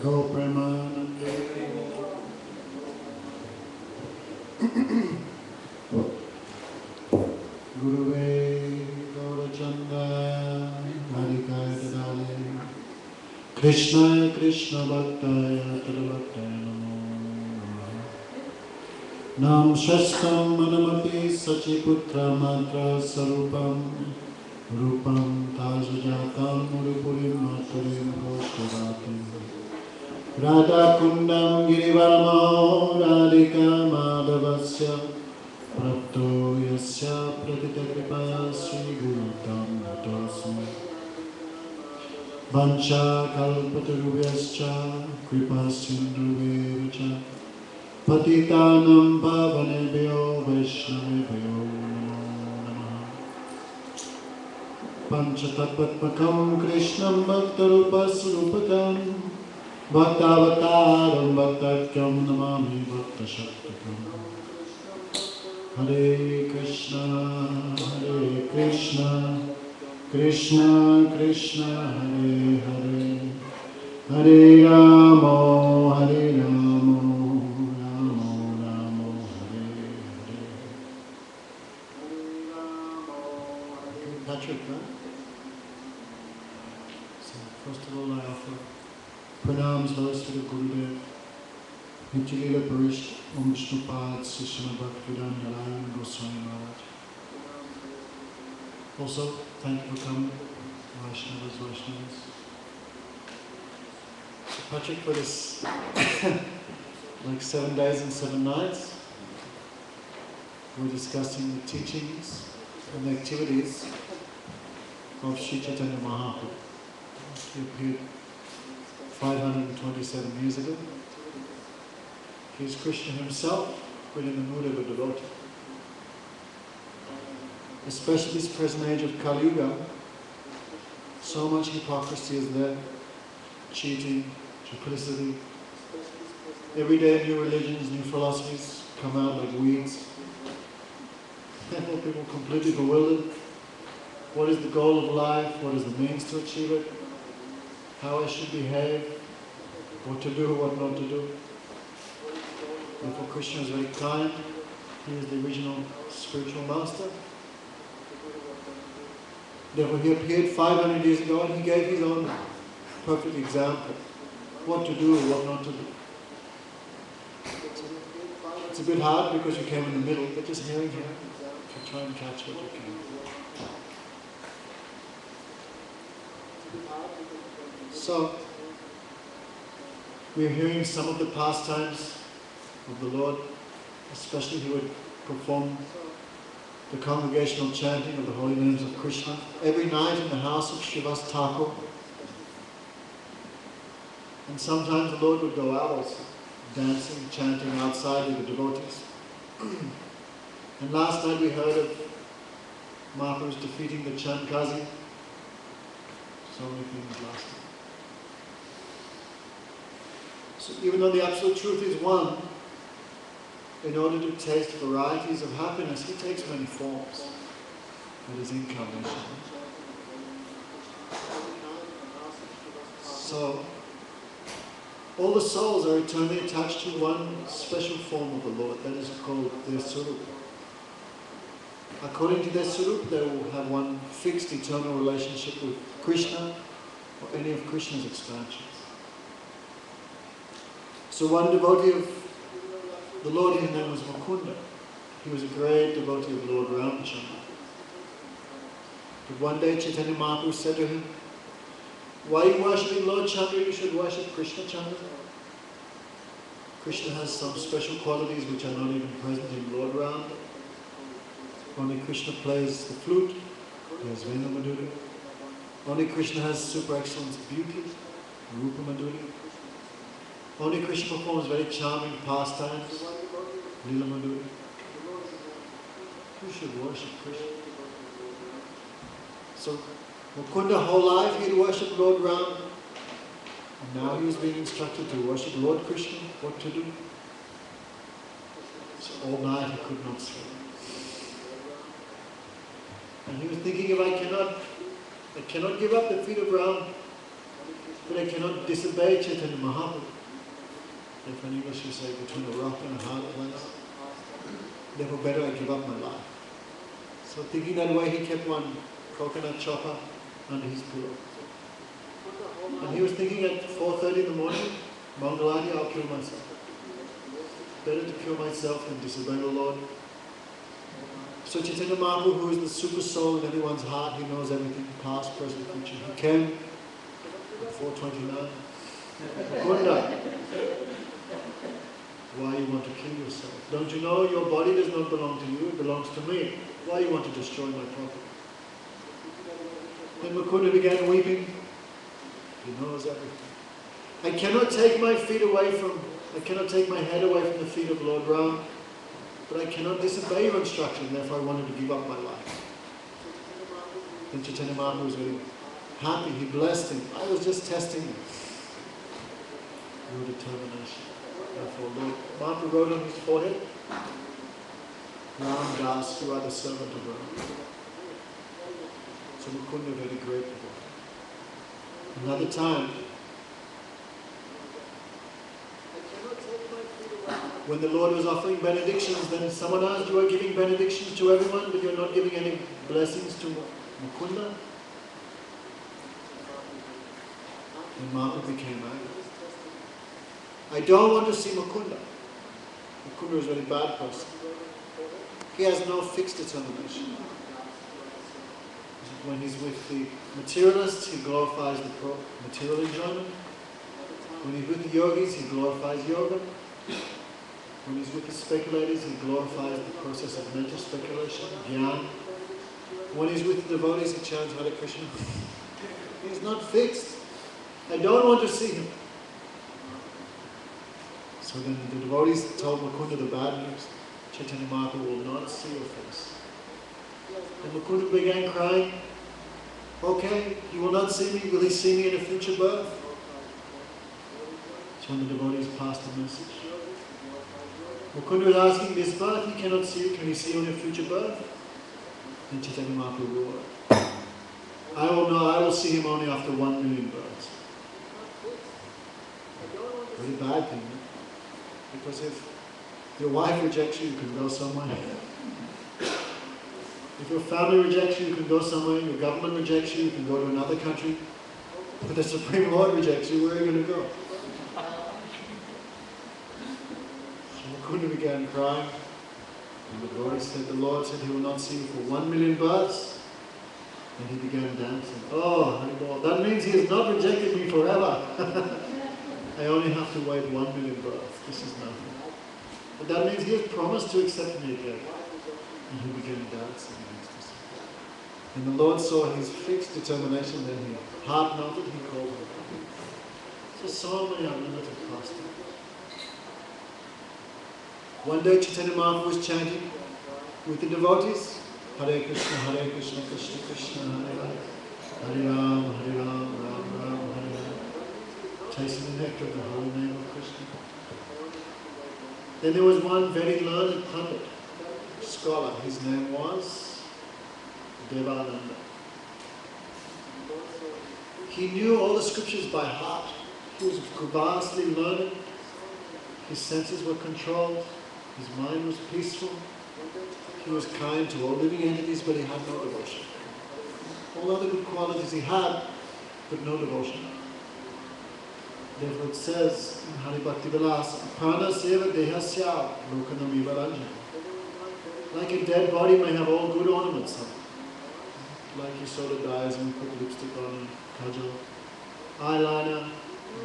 Go Premanande. Guruve Gaurachanda Harikaya Tadale Krishna Krishna Bhaktaya Tadavaktaya Namo Nam Shastam Manamati Sachiputra Mantra Sarupam Rupam Tajajatam Murupurim Maturim Bhoshkavatim Radha Kundam Girivaramo Radhika Madhavasya Prapto Yasya Pratita Kripa Sri Gurutam Natosmi Vancha Kalpatarubhyascha Kripa Sindhuvevacha Patitanam Pavanebhyo Vaishnavebhyo Namo Namaha Panchatattvatmakam Krishnam Bhaktarupasrupakam Bhaktavataram Bhaktakyam Namami Bhaktashaktakam Hare Krishna, Krishna Krishna, Hare Hare, Hare Ramo, Hare Ramo, Ramo Ramo, Hare Hare. Patrick, right? So first of all, I offer pranams most to the Gurudev. Nityalila Parish Om Vishnupad Srishma Bhaktivedan Narayan Goswami Maharaj. Also, thank you for coming, Vaishnavas. So Patrick, for this like 7 days and 7 nights, we're discussing the teachings and the activities of Sri Chaitanya Mahaprabhu. He appeared 527 years ago. He is Krishna himself, but in the mood of a devotee. Especially this present age of Kali Yuga, so much hypocrisy is there, cheating, duplicity. Every day new religions, new philosophies come out like weeds. People completely bewildered. What is the goal of life? What is the means to achieve it? How I should behave? What to do, what not to do? Therefore Krishna is very kind. He is the original spiritual master. Therefore he appeared 500 years ago and he gave his own perfect example. What to do, what not to do. It's a bit hard because you came in the middle, but just hearing him, you try and catch what you can. So, we're hearing some of the pastimes of the Lord, especially he would perform the congregational chanting of the holy names of Krishna every night in the house of Srivas Thakur. And sometimes the Lord would go out also, dancing, chanting outside with the devotees. And last night we heard of Mahaprabhu's defeating the Chankazi. So many things last night. So even though the absolute truth is one, in order to taste varieties of happiness, he takes many forms. That is incarnation. So, all the souls are eternally attached to one special form of the Lord, that is called their Swarup. According to their Swarup, they will have one fixed eternal relationship with Krishna or any of Krishna's expansions. So one devotee of the Lord, his name was Mukunda. He was a great devotee of Lord Ramchandra. But one day Chaitanya Mahaprabhu said to him, "Why are you worshipping Lord Chandra? You should worship Krishna Chandra." Krishna has some special qualities which are not even present in Lord Ram. Only Krishna plays the flute, he has Venu Madhuri. Only Krishna has super excellent beauty, Rupa Madhuri. Only Krishna performs very charming pastimes, Lila Madhuri. You should worship Krishna. So, Mukunda whole life he had worshipped Lord Ram. And now he was being instructed to worship Lord Krishna, what to do. So all night he could not sleep. And he was thinking, if I cannot give up the feet of Ram, but I cannot disobey Chaitanya Mahaprabhu. If in English you say between a rock and a hard place, therefore better I give up my life. So thinking that way, he kept one coconut chopper under his pillow. And he was thinking at 4:30 in the morning, Mangalati, I'll kill myself. Better to kill myself than disobey the Lord. So Chaitanya Mahaprabhu, who is the super soul in everyone's heart, he knows everything, past, present, future. He came at 4:29. Mukunda, why you want to kill yourself? Don't you know your body does not belong to you, it belongs to me. Why you want to destroy my property? Then Mukunda began weeping. He knows everything. I cannot take my head away from the feet of Lord Ram, but I cannot disobey your instruction, therefore I wanted to give up my life. Then Chaitanya Mahaprabhu was very happy, he blessed him. I was just testing you. Your determination. Therefore, Lord Mahaprabhu wrote on his forehead, Ram Das, you are the servant of Ram. So Mukunda very grateful. Another time, when the Lord was offering benedictions, then someone asked, you are giving benedictions to everyone, but you're not giving any blessings to Mukunda? And Mahaprabhu became angry. I don't want to see Mukunda. Mukunda is a very bad person. He has no fixed determination. When he's with the materialists, he glorifies the material enjoyment. When he's with the yogis, he glorifies yoga. When he's with the speculators, he glorifies the process of mental speculation, jnana. When he's with the devotees, he chants Hare Krishna. He's not fixed. I don't want to see him. So then the devotees told Mukunda the bad news. Chaitanya Mahaprabhu will not see your face. And Mukunda began crying. Okay, you will not see me. Will he see me in a future birth? So when the devotees passed the message. Mukunda was asking, this birth he cannot see you. Can he see you in a future birth? And Chaitanya Mahaprabhu roared. I will know, I will see him only after 1 million births. Very bad thing, no? Because if your wife rejects you, you can go somewhere. If your family rejects you, you can go somewhere. Your government rejects you, you can go to another country. But the Supreme Lord rejects you, where are you going to go? So Mukunda began crying. And the Lord said, he will not see you for 1 million births. And he began dancing. Oh, Haribol, that means he has not rejected me forever. I only have to wait 1 million births. This is nothing. But that means he has promised to accept me again. And he began dancing in ecstasy. And the Lord saw his fixed determination, then he heart melted, he called him. So many unlimited pastimes. One day Chaitanya Mahaprabhu was chanting with the devotees, Hare Krishna, Krishna Krishna, Hare Hare, Hare Ram, Ram Ram, Hare Hare. Tasting the nectar of the holy name of Krishna. Then there was one very learned Pandit, scholar. His name was Devananda. He knew all the scriptures by heart. He was vastly learned. His senses were controlled. His mind was peaceful. He was kind to all living entities, but he had no devotion. All other good qualities he had, but no devotion. Therefore it says in Hari Bhakti Vilas, Prana seva dehasya lokanam ivaranjana. Like a dead body may have all good ornaments on it. Like Yasoda dies and we put lipstick on, kajal, eyeliner,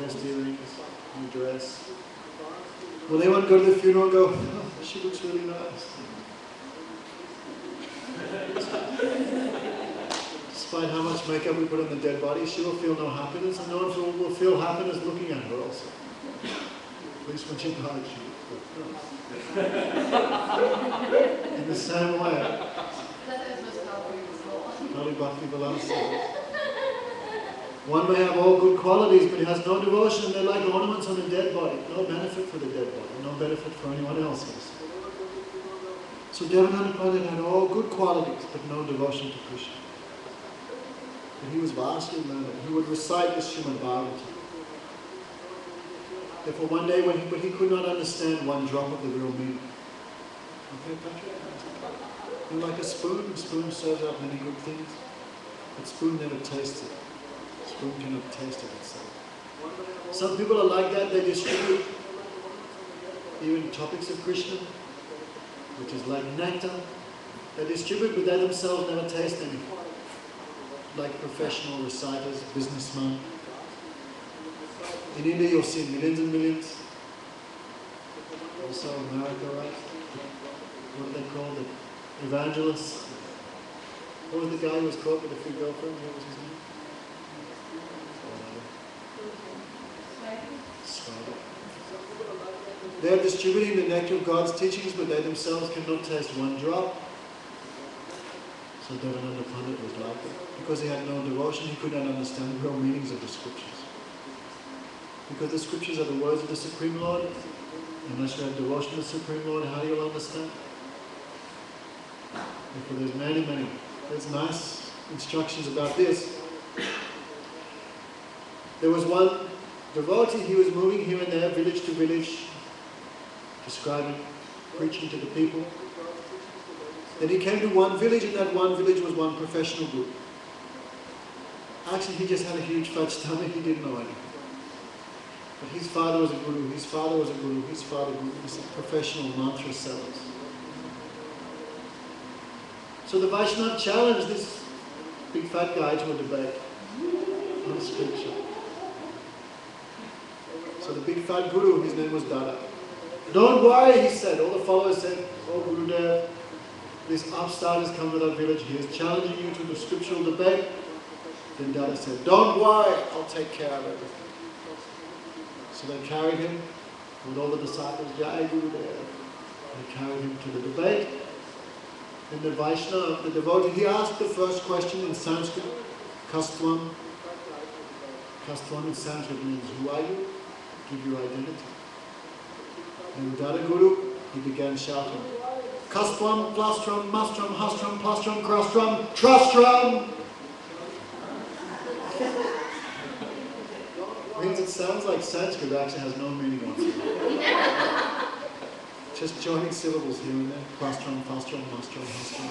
best earrings, new dress. Will anyone go to the funeral and go, oh, she looks really nice? Despite how much makeup we put on the dead body, she will feel no happiness, and no one will feel happiness looking at her also. At least when she dies, she will. In the same way, Hari Bhakti Vilas says, one may have all good qualities, but he has no devotion. They're like ornaments on a dead body. No benefit for the dead body, no benefit for anyone else. So Devananda Pandit had all good qualities, but no devotion to Krishna. But he was vastly learned. He would recite the Srimad Bhagavatam. Therefore one day when he could not understand one drop of the real meaning. Okay, Patrick? You're like a spoon serves up many good things, but spoon never tastes it. Spoon cannot taste it itself. Some people are like that, they distribute even topics of Krishna, which is like nectar. They distribute, but they themselves never taste anything. Like professional reciters, businessmen. In India you'll see millions and millions. Also America, right? What do they call the evangelists? What was the guy who was caught with a few girlfriends? What was his name? They are distributing the nectar of God's teachings, but they themselves cannot taste one drop. So Devananda Pandit was like that. Because he had no devotion, he could not understand the real meanings of the scriptures. Because the scriptures are the words of the Supreme Lord. Unless you have devotion to the Supreme Lord, how do you understand? Therefore there's many. There's nice instructions about this. There was one devotee, he was moving here and there, village to village, describing, preaching to the people. Then he came to one village, and that one village was one professional guru. Actually, he just had a huge fat stomach, he didn't know anything. But his father was a guru, his father was a guru, his father was a guru. These are professional mantra sellers. So the Vaishnava challenged this big fat guy to a debate on the scripture. So the big fat guru, his name was Dada. Don't worry, he said. All the followers said, oh Gurudev, this upstart has come to our village, he is challenging you to the scriptural debate. Then Dada said, don't worry, I'll take care of everything. So they carried him with all the disciples, Jai Gurudev. They carried him to the debate. And the Vaishnava, the devotee, he asked the first question in Sanskrit, Kastvam. Kastvam in Sanskrit means, who are you? Give your identity. And Dada Guru, he began shouting, Kastvam, Plastram, Mastram, Hastram, Plastram, Krastram, Trustram! Means it sounds like Sanskrit, but actually has no meaning whatsoever. Just joining syllables here and there. Plastram, Plastram, Mastram, Hastram.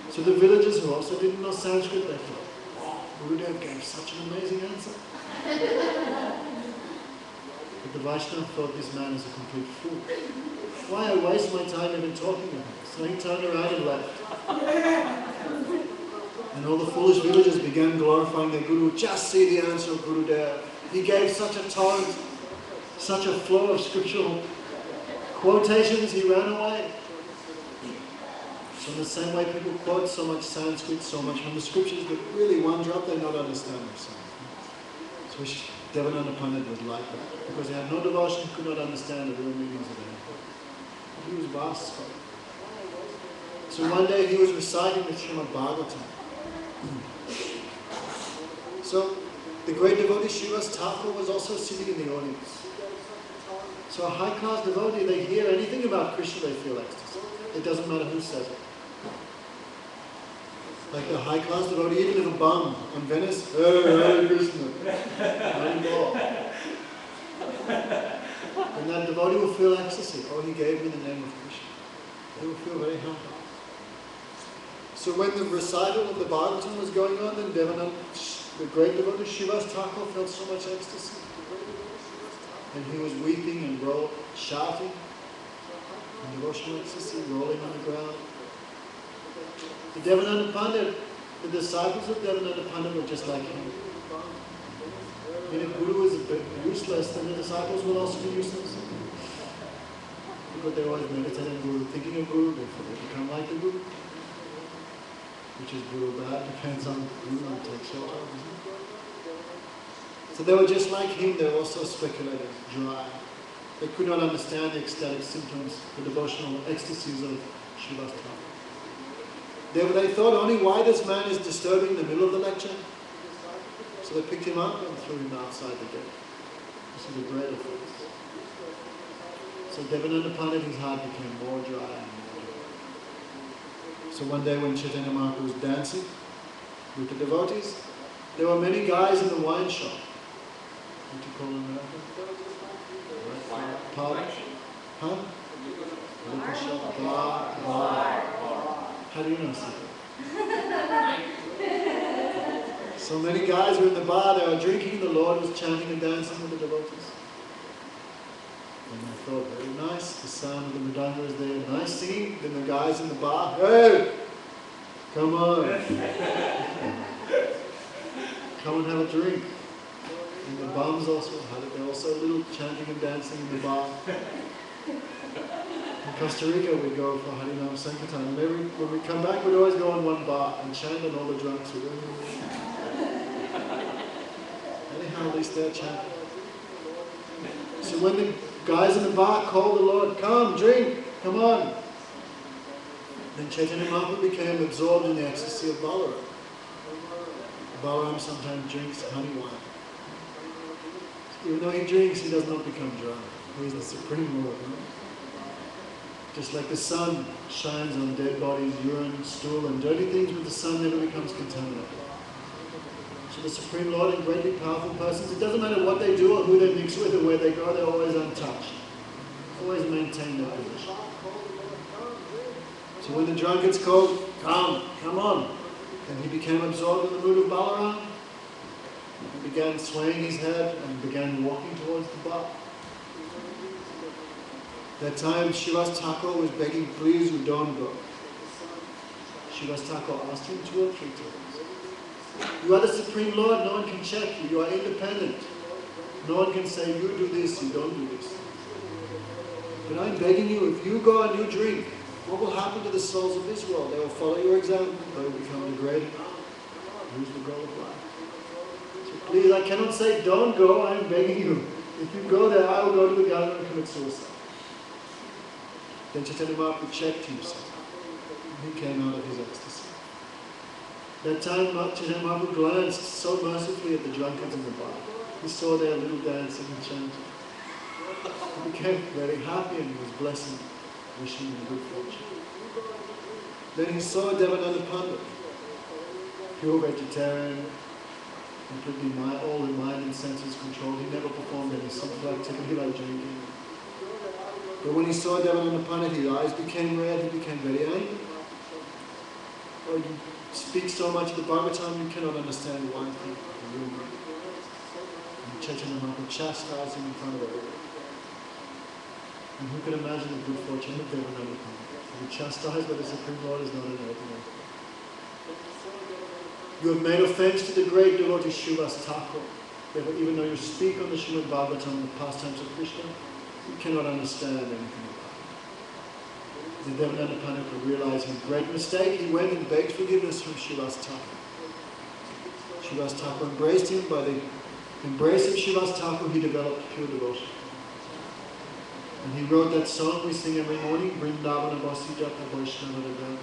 So the villagers who also didn't know Sanskrit, they thought, wow, Gurudev gave such an amazing answer. But the Vaishnava thought this man is a complete fool. Why I waste my time even talking to him? So he turned around and left. And all the foolish villagers began glorifying their Guru. Just see the answer of Gurudev. He gave such a torrent, such a flow of scriptural quotations, he ran away. So in the same way people quote so much Sanskrit, so much from the scriptures, but really one drop they not understand themselves. So Devananda Pandit was like that. Because he had no devotion, he could not understand the real meanings of anything. He was vast scholar. So one day he was reciting the Srimad Bhagavatam. So the great devotee Srivas Thakur was also sitting in the audience. So a high-class devotee, they hear anything about Krishna, they feel ecstasy. It doesn't matter who says it. Like the high-class devotee, even if a bum on Venice, Hare Krishna, not anymore. And that devotee will feel ecstasy. Oh, he gave me the name of Krishna. They will feel very happy. So when the recital of the Bhagavatam was going on, then Devananda, the great devotee Srivas Thakur felt so much ecstasy. And he was weeping and shouting in devotional ecstasy, rolling on the ground. The Devananda Pandit, the disciples of Devananda Pandit were just like him. And if Guru is a bit useless, then the disciples will also be useless. Because they always meditate on Guru, thinking of Guru, therefore they become like the Guru. Which is Guru bad, depends on Guru and takes shelter. So they were just like him, they were also speculative, dry. They could not understand the ecstatic symptoms, the devotional ecstasies of Srivas Thakur. They thought only why this man is disturbing the middle of the lecture. So they picked him up and threw him outside the gate. This is a great offense. So Devananda Pandit, his heart became more dry and more dry. So one day when Chaitanya Mahaprabhu was dancing with the devotees, there were many guys in the wine shop. What do you call an American? Pardon? Huh? Liquor shop. Bar. How do you know, Stephen? So many guys were in the bar, they were drinking, the Lord was chanting and dancing with the devotees. And I thought, very nice, the sound of the mridanga is there, nice singing. Then the guys in the bar, hey, come on. Come and have a drink. And the bums also had it, they also a little chanting and dancing in the bar. In Costa Rica we go for Harinam Sankirtan, and when we come back we'd always go in one bar and chant, and all the drunks would anyhow, at least they're chanting. So when the guys in the bar called the Lord, come, drink, come on. Then Chaitanya Mahaprabhu became absorbed in the ecstasy of Balaram. Balaram sometimes drinks honey wine. Even though he drinks, he does not become drunk. He is the Supreme Lord. Right? Just like the sun shines on dead bodies, urine, stool, and dirty things, but the sun never becomes contaminated. So the Supreme Lord and greatly powerful persons, it doesn't matter what they do or who they mix with or where they go, they're always untouched. Always maintain their position. So when the drunkards called, come on, and he became absorbed in the mood of Balaram, he began swaying his head and began walking towards the bar. That time Srivas Thakur was begging, please, you don't go. Srivas Thakur asked him 2 or 3 times. You are the Supreme Lord, no one can check you, you are independent. No one can say, you do this, you don't do this. But I'm begging you, if you go and you drink, what will happen to the souls of this world? They will follow your example, they will become degraded, lose the goal of life. So please, I cannot say, don't go, I am begging you. If you go there, I will go to the garden and commit suicide. Then Chaitanya Mahaprabhu checked himself. He came out of his ecstasy. That time Chaitanya Mahaprabhu glanced so mercifully at the drunkards in the bar. He saw their little dancing and chanting. He became very happy and he was blessing, wishing them good fortune. Then he saw Devananda Pandit, pure vegetarian, completely all in mind and senses controlled. He never performed any sinful activity like drinking. But when he saw Devananda Pandit, his eyes became red, he became very angry. Oh, you speak so much of the Bhagavatam, you cannot understand one thing. And Chaitanya Mahaprabhu chastised him in front of everyone. And who can imagine the good fortune of Devananda Pandit? To be chastised by the Supreme Lord is not an ordinary thing. You have made offense to the great devotee Srivas Thakur. Therefore, even though you speak on the Srimad Bhagavatam, the pastimes of Krishna, you cannot understand anything about it. The Devananda Pandit, realizing a great mistake, he went and begged forgiveness from Srivas Thakur. Srivas Thakur embraced him. By the embrace of Srivas Thakur, he developed pure devotion. And he wrote that song we sing every morning, Vrindavana Vasi Jata Vaishnava Daga.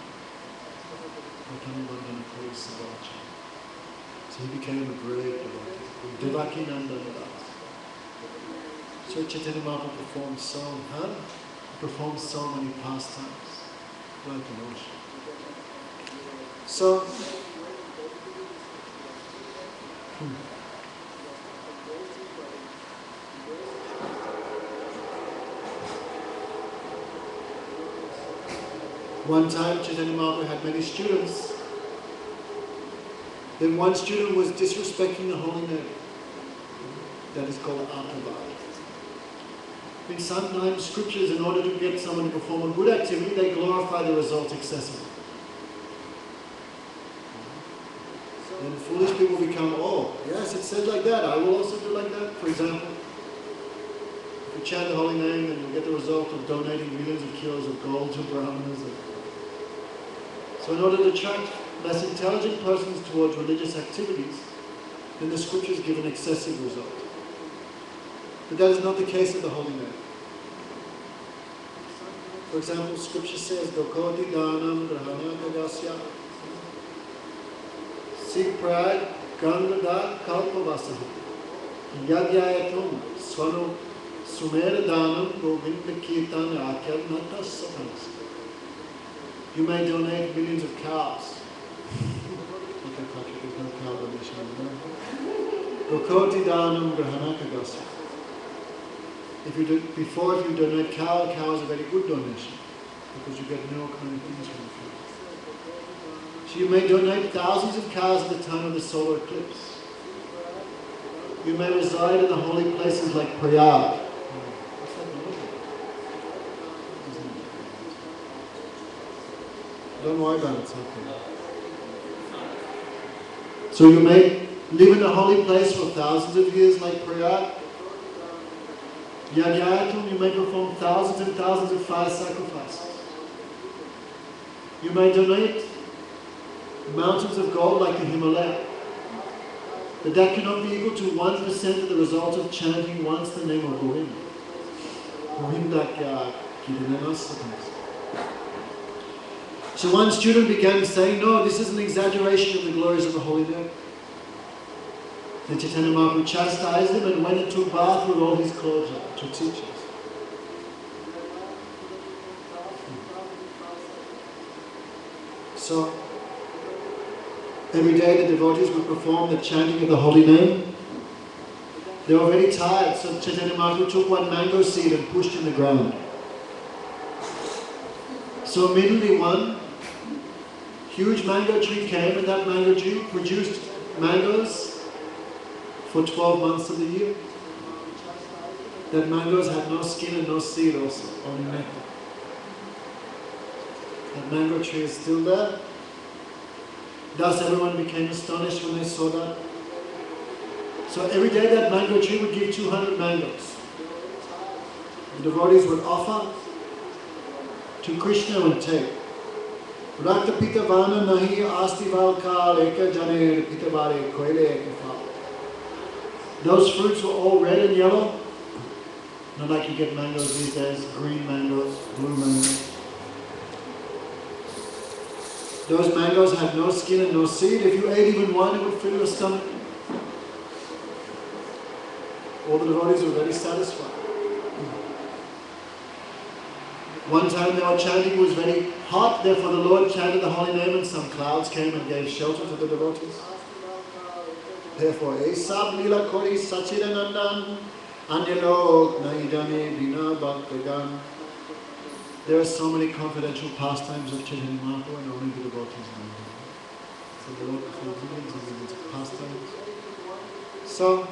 So he became a great devotee. Devaki Nandana Das. So Chaitanya Mahaprabhu performed so many pastimes, like an ocean. So, one time Chaitanya Mahaprabhu had many students. Then one student was disrespecting the holy name. That is called Apavad. I think sometimes scriptures, in order to get someone to perform a good activity, they glorify the result excessively. And foolish people become, oh, yes, it says like that, I will also do like that. For example, if you chant the holy name, then you get the result of donating millions of kilos of gold to brahmanas. So in order to attract less intelligent persons towards religious activities, then the scriptures give an excessive result. But that is not the case of the holy name. For example, scripture says, Dokoti Dhanam Grahanakagasya Siprad Gangada Kalpavasahu Yadyayatum Swano Sumera Dhanam Govinda Kirtan Akyal Natas Satanas. You may donate millions of cows. Okay, Patrick, there's no cow donation in Gokoti Danam Grahanakagasa. If you donate cow is a very good donation because you get milk and things from the food. So you may donate thousands of cows at the time of the solar eclipse. You may reside in the holy places like Prayag. Don't worry about it, it's okay. So you may live in a holy place for thousands of years like Prayag. Yajnayatam, you may perform thousands and thousands of fire sacrifices. You may donate mountains of gold like the Himalaya. But that cannot be equal to 1% of the result of chanting once the name of Govinda. So one student began saying, no, this is an exaggeration of the glories of the holy name. Then Chaitanya Mahaprabhu chastised him and went and took bath with all his clothes on to teach us. So, every day the devotees would perform the chanting of the holy name. They were very tired, so Chaitanya Mahaprabhu took one mango seed and pushed in the ground. So immediately one huge mango tree came, and that mango tree produced mangoes for 12 months of the year. That mangoes had no skin and no seed also, only nectar. That mango tree is still there. Thus everyone became astonished when they saw that. So every day that mango tree would give 200 mangoes. The devotees would offer to Krishna and take. Rakta pitavana nahi asti valkal eka jane pitavare koile ekafal. Those fruits were all red and yellow. Not like you get mangoes these days, green mangoes, blue mangoes. Those mangoes had no skin and no seed. If you ate even one, it would fill your stomach. All the devotees were very satisfied. One time they were chanting, it was very hot, therefore the Lord chanted the holy name and some clouds came and gave shelter to the devotees. Therefore, Esab Lila Kori Sachidanandan Anyalok Naidane Bina Bhaktivedan. There are so many confidential pastimes of Chaitanya Mahaprabhu and only the devotees know them. So the Lord performs millions and millions of pastimes. So,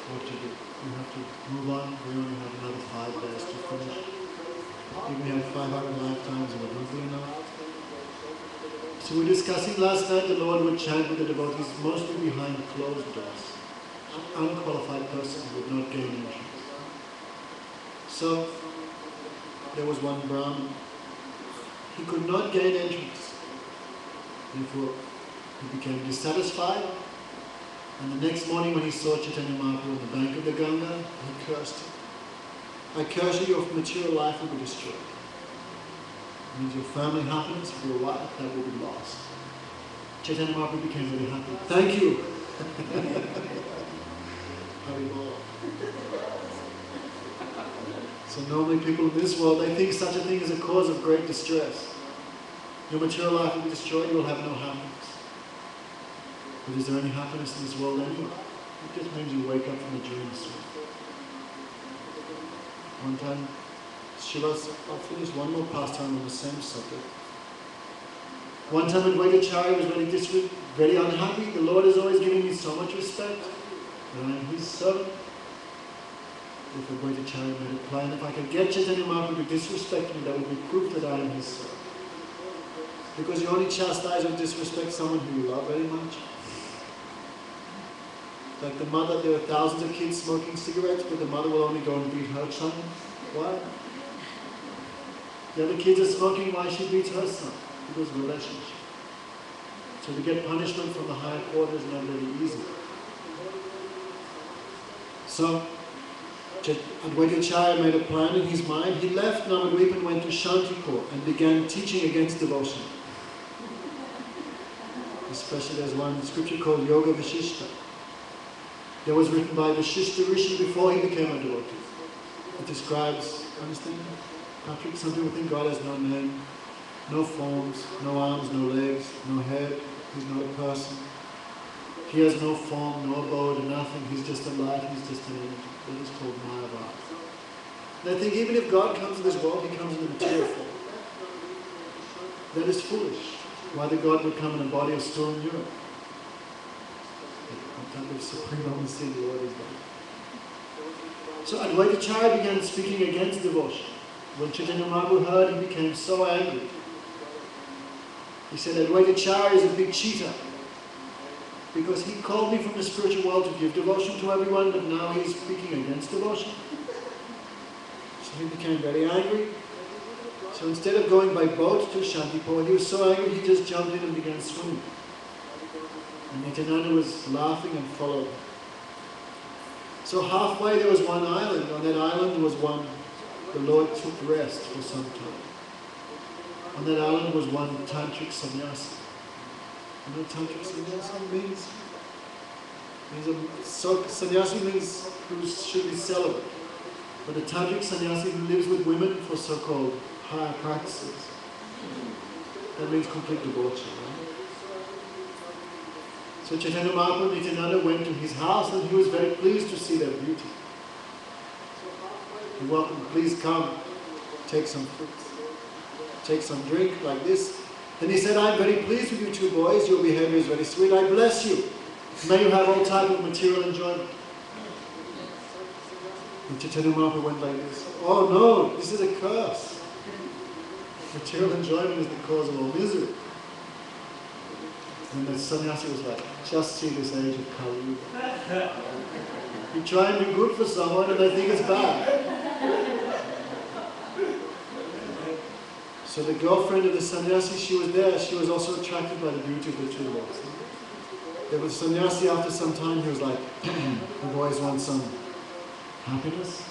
what to do? We have to move on. We only have another 5 days to finish. If we have 500 lifetimes, it would not be enough. So we're discussing last night the Lord would chant with the devotees mostly behind closed doors. An unqualified person would not gain entrance. So there was one Brahmin. He could not gain entrance. Therefore he became dissatisfied. And the next morning when he saw Chaitanya Mahaprabhu on the bank of the Ganga, he cursed him. I curse you, your material life will be destroyed. It means your family happiness, your wife, that will be lost. Chaitanya Mahaprabhu became very happy. Thank you. So normally people in this world, they think such a thing is a cause of great distress. Your material life will be destroyed, you will have no happiness. But is there any happiness in this world anyway? It just means you wake up from a dream sleep. One time, I'll finish one more pastime on the same subject. One time when Vaidacharya was very unhappy. The Lord is always giving me so much respect. And I am His servant. If a Vaidacharya made a plan, if I could get Chaitanya Mahaprabhu to disrespect me, that would be proof that I am His servant. Because you only chastise or disrespect someone who you love very much. Like the mother, there are thousands of kids smoking cigarettes, but the mother will only go and beat her son. Why? The other kids are smoking, why she beats her son? Because of relationship. So to get punishment from the higher court is not very easy. So, Advaitacharya made a plan in his mind. He left Navadvip and went to Shantipur and began teaching against devotion. Especially there's one scripture called Yoga Vishishta. That was written by Vishishta Rishi before he became a devotee. It describes, understand? Some people think God has no name, no forms, no arms, no legs, no head, He's not a person. He has no form, no abode, nothing. He's just a light, he's just an energy. That is called Mayavad. And I think even if God comes to this world, he comes in a material form. That is foolish. Why the God would come in a body of stone and urine? What type of supremacy the Lord is that? So Advaitacharya began speaking against devotion. When Chaitanya Mahaprabhu heard, he became so angry. He said, Advaitacharya is a big cheater. Because he called me from the spiritual world to give devotion to everyone, but now he is speaking against devotion. So he became very angry. So instead of going by boat to Shantipur, he was so angry he just jumped in and began swimming. And Nityananda was laughing and followed him. So halfway there was one island. On that island was one, the Lord took rest for some time. On that island was one tantric sannyasi. You know what tantric sannyasi means? Sannyasi means who should be celibate. But a tantric sannyasi who lives with women for so-called higher practices. That means complete debauchery, right? So Chaitanya Mahaprabhu and Nityananda went to his house and he was very pleased to see their beauty. He welcomed, please come, take some fruit, take some drink like this. Then he said, I'm very pleased with you two boys, your behavior is very sweet, I bless you. May you have all type of material enjoyment. And Chaitanya Mahaprabhu went like this, oh no, this is a curse. Material enjoyment is the cause of all misery. And the sannyasi was like, just see this age of Kali Yuga. You try and do good for someone and they think it's bad. So the girlfriend of the sannyasi, she was there, she was also attracted by the beauty of the two boys. There was a sannyasi after some time, he was like, the boys want some happiness?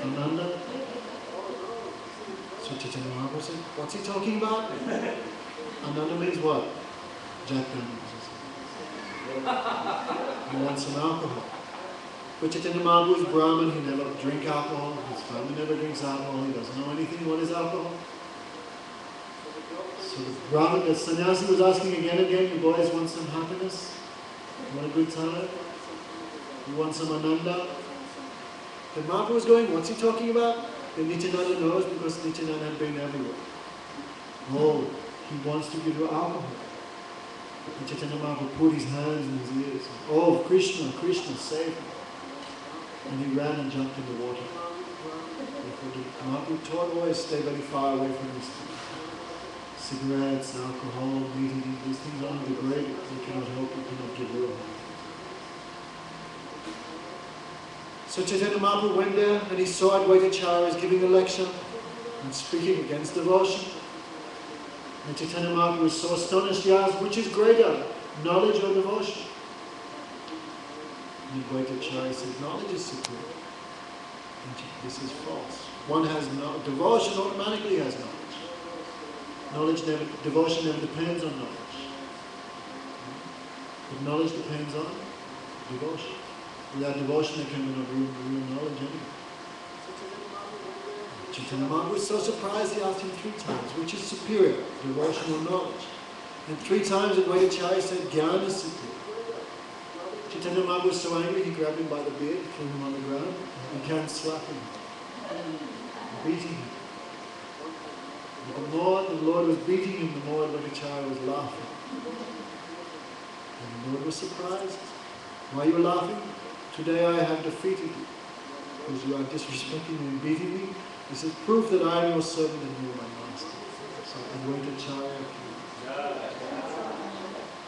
Ananda? So Chaitanya Mahaprabhu said, what's he talking about? Ananda means what? Jack Daniels. He wants some alcohol. But Chaitanya Mahaprabhu is Brahmin, he never drinks alcohol, his family never drinks alcohol, he doesn't know anything what is alcohol. So the Brahmin, the sannyasi was asking again and again, you boys want some happiness? You want a good time? You want some ananda? And Mahaprabhu was going, what's he talking about? And Nityananda knows because Nityananda had been everywhere. Oh, he wants to give you alcohol. And Chaitanya Mahaprabhu put his hands in his ears. Oh, Krishna, Krishna, save me. And he ran and jumped in the water. Mahaprabhu taught always stay very far away from these things. Cigarettes, alcohol, meat, these things only degrade you. They cannot help you, cannot give you a help. So Chaitanya Mahaprabhu went there and he saw Advaitacharya giving a lecture and speaking against devotion. And Chaitanya Mahaprabhu was so astonished, he asked, which is greater, knowledge or devotion? And Advaitacharya said, knowledge is supreme. And this is false. One has no, devotion automatically has knowledge. Devotion never depends on knowledge. But knowledge depends on devotion. Without devotion there can be no real knowledge anyway. Chaitanya Mahaprabhu was so surprised he asked him 3 times, which is superior, devotion or knowledge? And 3 times Advaitacharya said, Jnana is superior. Chaitanya Mahaprabhu was so angry he grabbed him by the beard, threw him on the ground, and began slapping him, beating him. And the more the Lord was beating him, the more Advaitacharya was laughing. And the Lord was surprised. Why are you laughing? Today I have defeated you, because you are disrespecting me and beating me. This is proof that I am your servant and you are my master. So Advaitacharya.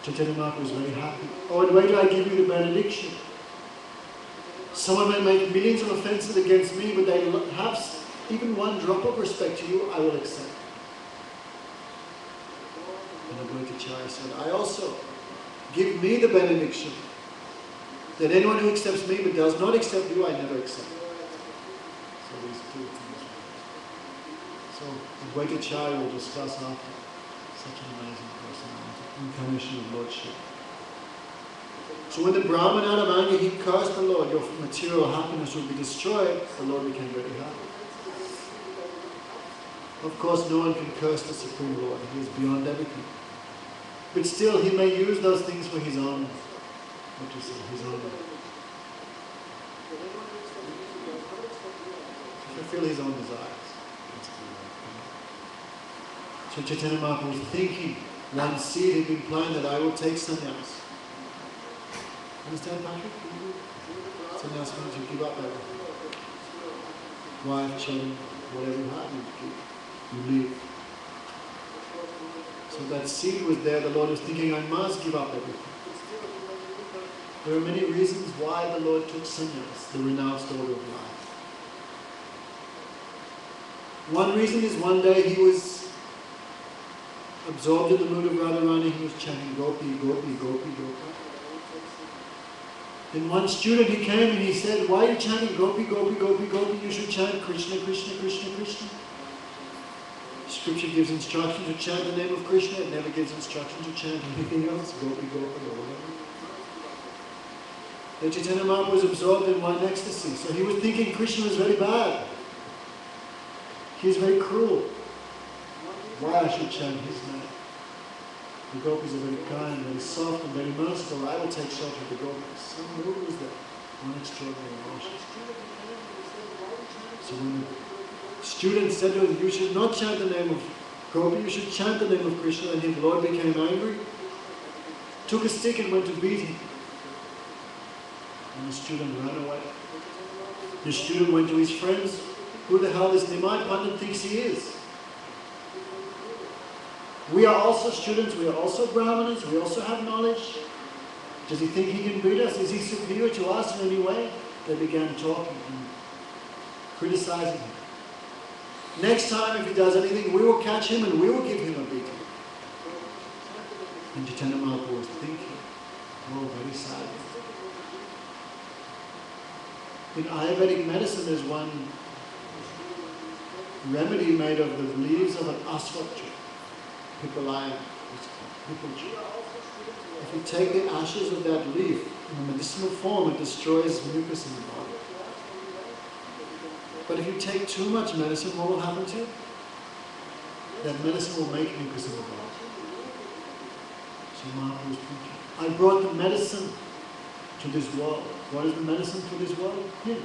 Chaitanya Mahaprabhu was very happy. Oh, Advaita, I give you the benediction. Someone may make millions of offenses against me, but they have even one drop of respect to you, I will accept. And Advaitacharya said, I also give me the benediction that anyone who accepts me but does not accept you, I never accept. So these 2 things. So Advaitacharya will discuss after. Such an amazing personality, incarnation of Lordship. So when the Brahman out of anger, he cursed the Lord, your material happiness will be destroyed, the Lord became very happy. Of course, no one can curse the Supreme Lord. He is beyond everything. But still, he may use those things for his own, what do you say, his own, to fulfill his own desires. So Chaitanya Mahaprabhu was thinking, one seed had been planted, I will take sannyas. Understand, Patrick? Sannyas means you give up everything. Wife, children, whatever you have, you leave. So that seed was there, the Lord was thinking, I must give up everything. There are many reasons why the Lord took sannyas, the renounced order of life. One reason is one day he was absorbed in the mood of Radharani, he was chanting Gopi, Gopi, Gopi, Gopi. Then one student, he came and he said, why are you chanting Gopi, Gopi, Gopi, Gopi? You should chant Krishna, Krishna, Krishna, Krishna. Scripture gives instruction to chant the name of Krishna, it never gives instruction to chant anything else, Gopi, Gopi, or whatever. Then Chaitanya Mahaprabhu was absorbed in one ecstasy, so he was thinking Krishna was very bad. He is very cruel. Why I should chant his name? The gopis are very kind, very soft and very merciful. I will take shelter of the gopis. Some mood was there. One extraordinary emotion. So when the student said to him, you should not chant the name of Gopi, you should chant the name of Krishna, and his Lord became angry, took a stick and went to beat him. And the student ran away. The student went to his friends. Who the hell this Nimai Pandit thinks he is? We are also students, we are also Brahmanas, we also have knowledge. Does he think he can beat us? Is he superior to us in any way? They began talking and criticizing him. Next time if he does anything, we will catch him and we will give him a beating. And Chaitanya Mahaprabhu was thinking, oh, very sad. In Ayurvedic medicine there's one remedy made of the leaves of an aswat tree. Pippalayan, pipal tree. If you take the ashes of that leaf in a medicinal form, it destroys mucus in the body. But if you take too much medicine, what will happen to you? That medicine will make mucus in the body. So Mahaprabhu was thinking, I brought the medicine to this world. What is the medicine to this world? Him.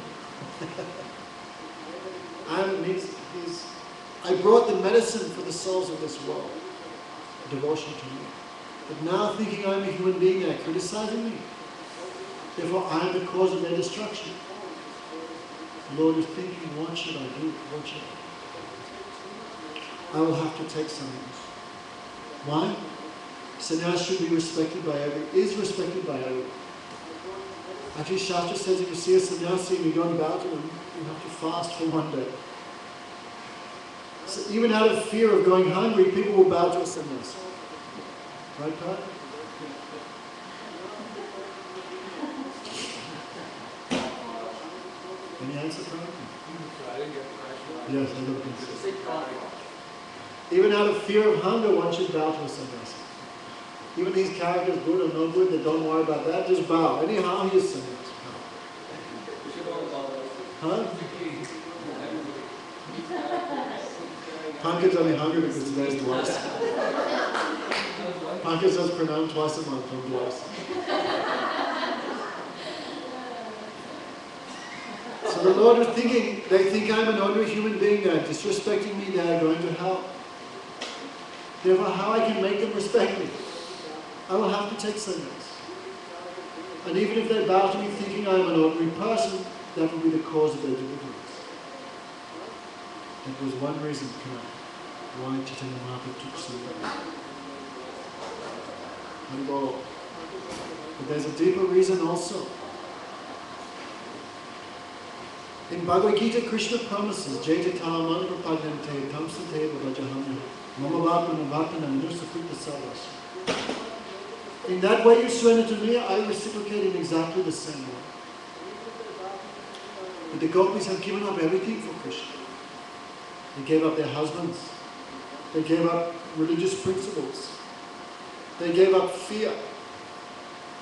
I brought the medicine for the souls of this world. Devotion to me. But now thinking I'm a human being, they are criticizing me. Therefore I am the cause of their destruction. The Lord is thinking, what should I do? What should I will have to take sannyas. Why? Sannyas should be respected by is respected by everyone. Actually, Shastra says if you see a sannyasi and you don't bow to them, you have to fast for one day. So even out of fear of going hungry, people will bow to a sannyasi. Right, Pat? Any answer from him? Yes, I don't think so. Even out of fear of hunger, one should bow to a sannyasi. Even these characters, good or no good, they don't worry about that, just bow. Anyhow, he is sannyasi. Huh? Pankaj only hungry because today's the last. Pankaj does pranam twice a month, don't bless. So the Lord was thinking, they think I'm an ordinary human being, they are disrespecting me, they are going to hell. Therefore, how I can make them respect me? I will have to take sannyas. And even if they bow to me thinking I am an ordinary person, that will be the cause of their deliverance. That was one reason why Chaitanya Mahaprabhu took sannyas. But there's a deeper reason also. In Bhagavad Gita, Krishna promises, Jeta Taman Prapadyante Tamsate Vajaham Mama Bhapana Bhapana Nusakutta Savas. In that way you surrender to me, I reciprocate in exactly the same way. But the gopis have given up everything for Krishna. They gave up their husbands. They gave up religious principles. They gave up fear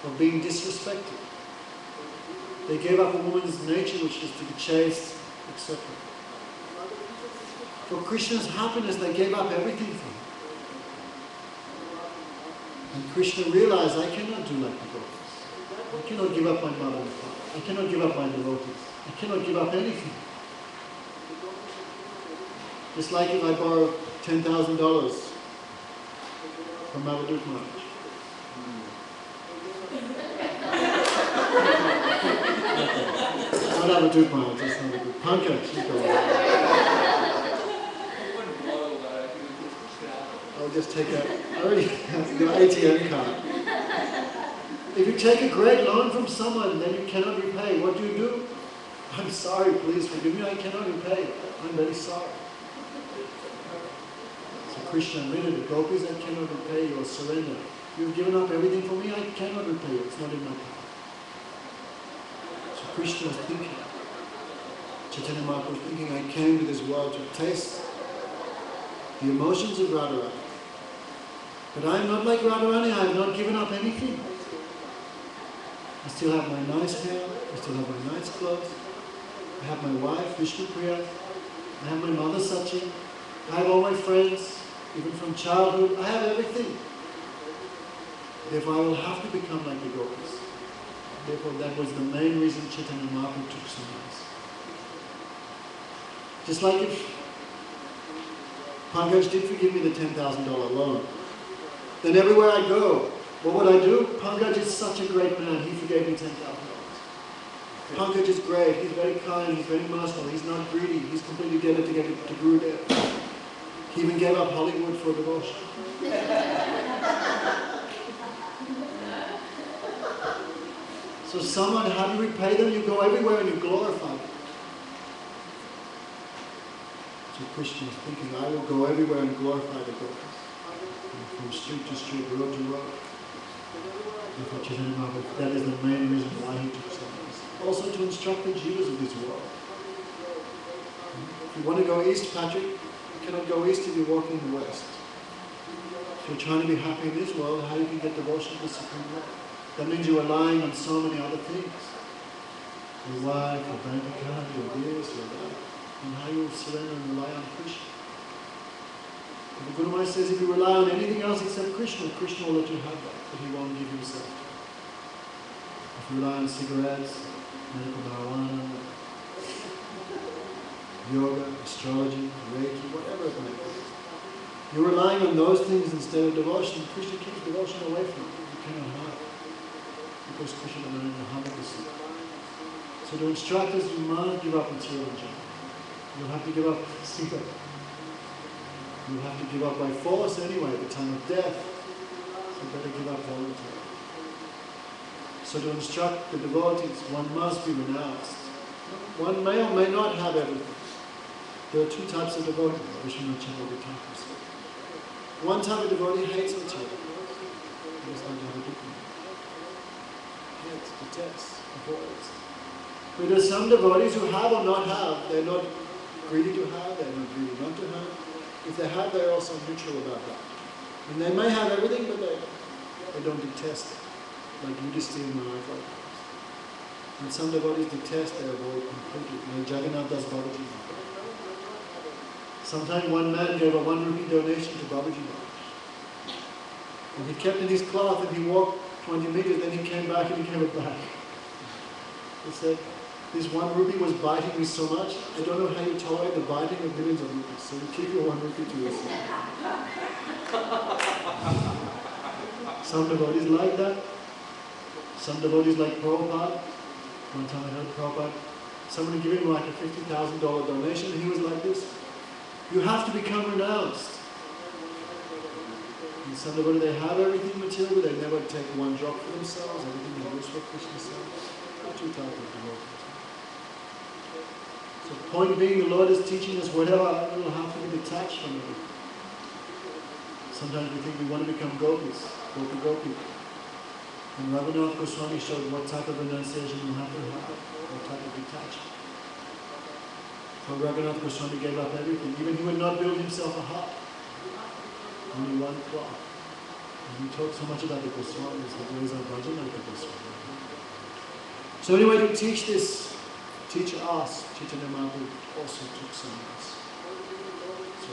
of being disrespected. They gave up a woman's nature, which is to be chaste, etc. For Krishna's happiness, they gave up everything for him. And Krishna realized, I cannot do like the gopis. I cannot give up my mother and father. I cannot give up my devotees. I cannot give up anything. Just like if I borrow $10,000 from Avadut Maharaj. Not Avadut Maharaj, that's not a good. Pankaj, she's got I'll just take out, I already have your ATM card. If you take a great loan from someone, then you cannot repay. What do? I'm sorry, please forgive me, I cannot repay. I'm very sorry. So Krishna admitted, the gopis, I cannot repay you or surrender. You've given up everything for me, I cannot repay you. It's not in my power. So Krishna was thinking, Chaitanya Mahaprabhu was thinking, I came to this world to taste the emotions of Radharani. But I am not like Radharani, I have not given up anything. I still have my nice hair, I still have my nice clothes, I have my wife, Vishnu Priya, I have my mother Sachi, I have all my friends, even from childhood, I have everything. Therefore I will have to become like the gopis. Therefore that was the main reason Chaitanya Mahaprabhu took sannyas. Just like if Pankaj did forgive me the $10,000 loan, then everywhere I go, what would I do? Pankaj is such a great man, he forgave me $10,000. Pankaj is great, he's very kind, he's very merciful, he's not greedy, he's completely dedicated to Gurudev. He even gave up Hollywood for devotion. So someone, how do you repay them? You go everywhere and you glorify them. So Krishna is thinking, I will go everywhere and glorify the gopis. From street to street, road to road. And for Chaitanya Mahaprabhu, that is the main reason why he took sannyas. Also to instruct the jivas of this world. If you want to go east, Patrick, you cannot go east if you're walking in the west. If you're trying to be happy in this world, how you can get devotion to the Supreme Lord? That means you're relying on so many other things. Your wife, your bank account, your this, your that. And how you surrender and rely on Krishna. And the Guru Maharaj says if you rely on anything else except Krishna, Krishna will let you have that, but he won't give himself to you. If you rely on cigarettes, medical marijuana, yoga, astrology, Reiki, whatever it might be, you're relying on those things instead of devotion. Krishna keeps devotion away from you. You cannot have it. Because Krishna is 100%. So to instruct us, you must give up material enjoyment. You'll have to give up Sita. You'll have to give up by force anyway at the time of death. So better give up voluntarily. So to instruct the devotees, one must be renounced. One may or may not have everything. There are two types of devotees, Vishnu Chandra Thakur said. One type of devotee hates material. He does not have a different. Hates, detests, avoids. But there are some devotees who have or not have, they're not greedy to have, they're not greedy not to have. If they have, they're also neutral about that. And they may have everything, but they don't detest it. Like Yudhisthira and Maharaj. And some devotees detest, they avoid completely. Like Jagannath Das Babaji Maharaj. Sometime one man gave a 1 rupee donation to Babaji Maharaj. And he kept in his cloth and he walked 20 meters, then he came back and he gave it back. He said, this 1 rupee was biting me so much, I don't know how you tolerate the biting of millions of rupees, so you keep your 1 rupee to yourself. Some devotees like that. Some devotees like Prabhupada. One time I heard Prabhupada, someone gave him like a $50,000 donation, and he was like this, you have to become renounced. And some devotees, they have everything material, they never take 1 drop for themselves, everything they wish for Krishna self. There are 2 types of devotees. So the point being, the Lord is teaching us whatever, we will have to be detached from it. Sometimes we think we want to become gopis, gopi. And Raghunath Goswami showed what type of renunciation you have to have, what type of detachment. So Raghunath Goswami gave up everything. Even he would not build himself a hut. Only 1 cloth. And he talked so much about the Goswamis, that there is a bhajan like the Goswami. So anyway, to teach this, teach us, Chaitanya Mahaprabhu also took sannyas. So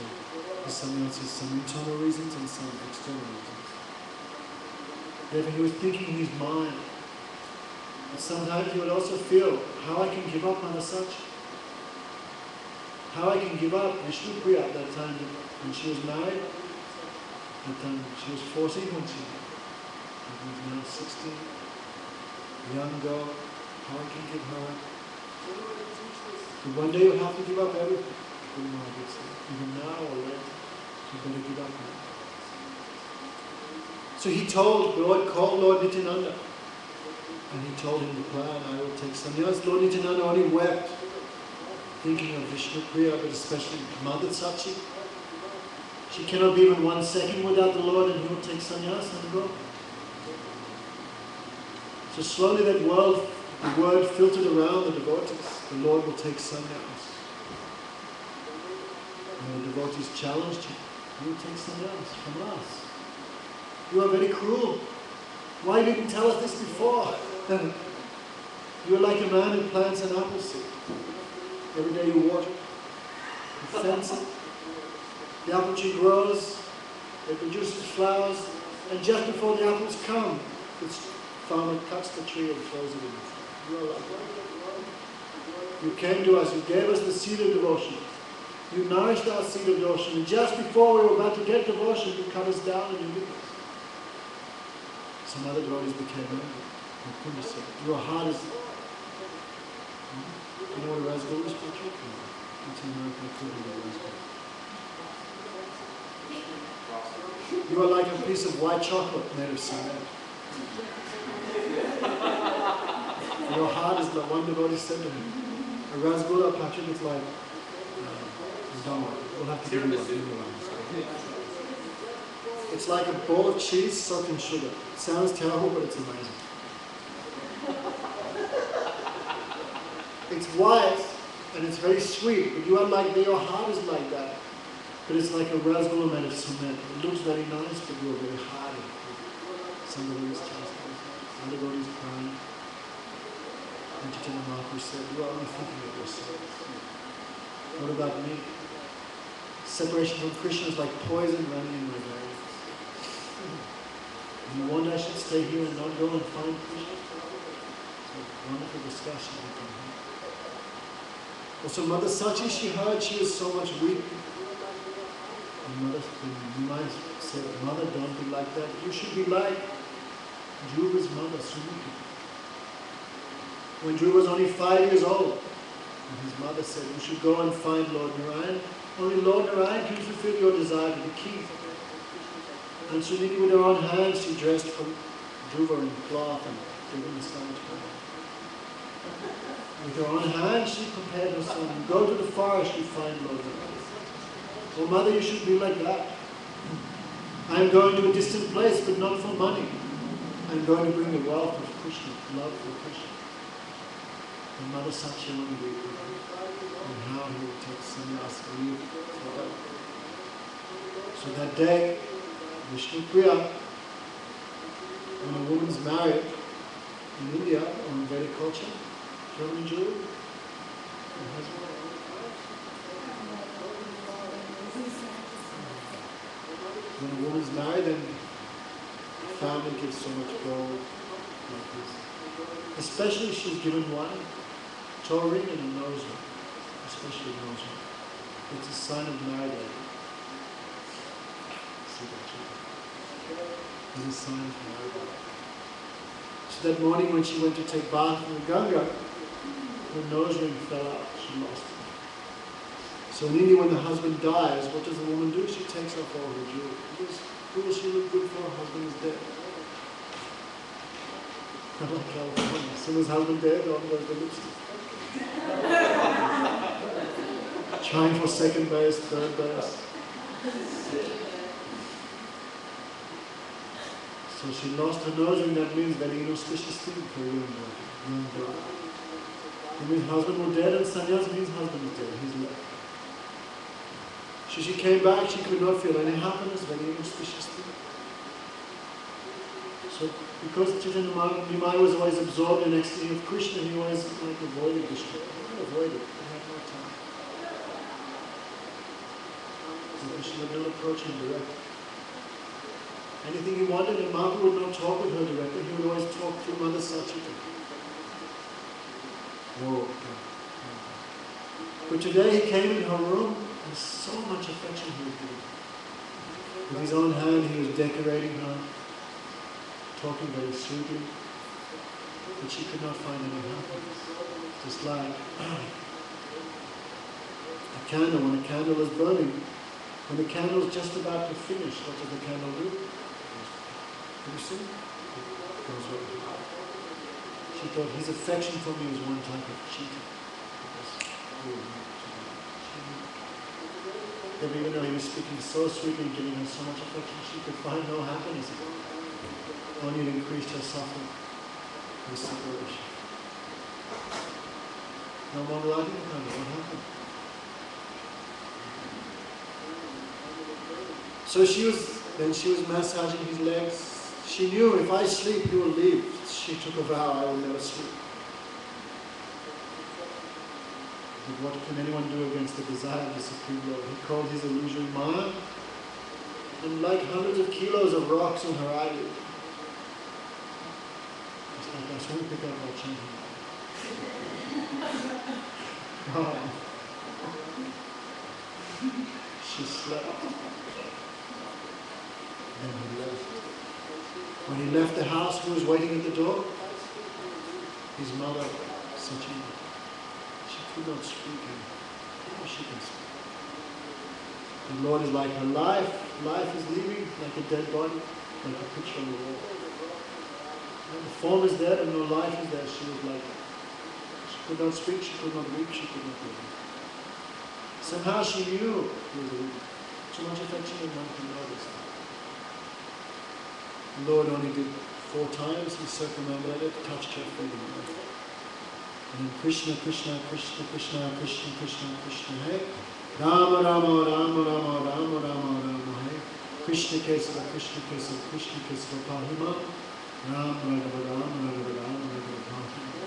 the sannyas is some internal reasons and some external reasons. Therefore he was thinking in his mind. But sometimes he would also feel how I can give up Mother Sachi. How I can give up Vishnu Priya at that time when she was married. At that time she was 14 when she was now 16. Young girl, how I can give her up. But one day you'll have to give up everything. Even now or later, you better give up now. So he told, called Lord Nityananda. And he told him the plan, I will take sannyas. Lord Nityananda only wept, thinking of Vishnu Priya, but especially Mother Sachi. She cannot be even 1 second without the Lord, and he will take sannyas and go. So slowly the word filtered around the devotees. The Lord will take sannyas. And the devotees challenged him. You will take sannyas from us. You are very cruel. Why didn't you tell us this before? You are like a man who plants an apple seed. Every day you water it, you fence it. The apple tree grows, it produces flowers, and just before the apples come, the farmer cuts the tree and throws it in. You are like that. You came to us, you gave us the seed of devotion. You nourished our seed of devotion, and just before we were about to get devotion, you cut us down and you leave us. Some other devotees became angry. Your heart is... You know what a rascal is, Patrick? It's in America, rascal. You are like a piece of white chocolate made of cement. Your heart is like, one devotee said to me, a rasgula, Patrick, it's like... don't worry, we'll have to give you one. It's like a bowl of cheese soaked in sugar. It sounds terrible, but it's amazing. It's white and it's very sweet, but you are like that, your heart is like that. But it's like a rasgula made of cement. It looks very nice, but you are very hard. Somebody is chastised, other bodies crying. And Chaitanya Mahaprabhu said, you are only thinking of yourself. What about me? Separation from Krishna is like poison running in my veins. You want I should stay here and not go and find Krishna? So wonderful discussion we can have. Also Mother Sachi, she heard she was so much weak. And Mother, you might say, Mother, don't be like that. You should be like Dhruva's mother, Sumiti. When Dhruva was only 5 years old, and his mother said, you should go and find Lord Narayan. Only Lord Narayan can fulfill your desire to be king. And Suniti, with her own hands, she dressed for Dhruva in cloth and gave him a sandwich. With her own hands, she prepared her son. Go to the forest, you find Lord Narayan. Well, Mother, you should be like that. I am going to a distant place, but not for money. I am going to bring the wealth of Krishna, love for Krishna. And Mother Satyavati gave him, and how he would take sannyas leave forever. So that day, Vishnu Priya, when a woman's married in India or in Vedic culture, do you have any jewelry? When a woman's married, then the family gives so much gold like this. Especially if she's given one, toe ring and a nose ring. Especially a nose ring. It's a sign of married life. See that? It's a sign of married life. So that morning when she went to take bath in the Ganga, her nose ring fell out. She lost it. So in India, when the husband dies, what does the woman do? She takes off all her jewelry. Because who will she look good for? Her husband is dead. Not like California. As soon as husband dead, on goes the lipstick. Trying for second base, third base. So she lost her nose ring. That means very inauspicious thing for a young girl. It means husband was dead, and sannyas means husband is dead. He's left. So she came back, she could not feel any happiness, very inauspicious thing. So because Chaitanya Mahaprabhu was always absorbed in ecstasy of Krishna, he always like avoided Krishna. He could avoid it, he had no time. So Krishna didn't approach him directly. Anything he wanted, and Mahaprabhu would not talk with her directly, he would always talk through Mother Sachita. Whoa. But today he came in her room, and so much affection he was giving. With his own hand he was decorating her, talking very sweetly, but she could not find any happiness. Just like a candle, when a candle is burning, when the candle is just about to finish, what does the candle do? Can you see? It goes right out. She thought his affection for me was one type of cheating. Even though he was speaking so sweetly, giving her so much affection, she could find no happiness. Only it increased her suffering, her separation. No more lighting the candle. What happened? So she was massaging his legs. She knew, if I sleep, he will leave. She took a vow, I will never sleep. But what can anyone do against the desire of the Supreme Lord? He called his illusory Maya, and like hundreds of kilos of rocks on her eyelid. It's like, I just want to pick up my chanting. Oh. She slept. Then he left. When he left the house, who was waiting at the door? His mother, Sachita. She could not speak, and now she can speak. The Lord is like her life. Life is leaving like a dead body, like a picture on the wall. And the form is dead and no life is there. She was like that. She could not speak, she could not weep, she could not live. Somehow she knew he was a weak. Too much affection and one can know this. The Lord only did 4 times. He circumambulated, touched her feet. And then Krishna, Krishna, Krishna, Krishna, Krishna, Krishna, Krishna, hey. Rama, Rama, Rama, Rama, Rama, Rama, Rama, hey. Krishna Kesava, Krishna Kesava, Krishna Kesava, Pahima. Ram, Raghava, Ram, Raghava, Ram, Raghava, Pahima.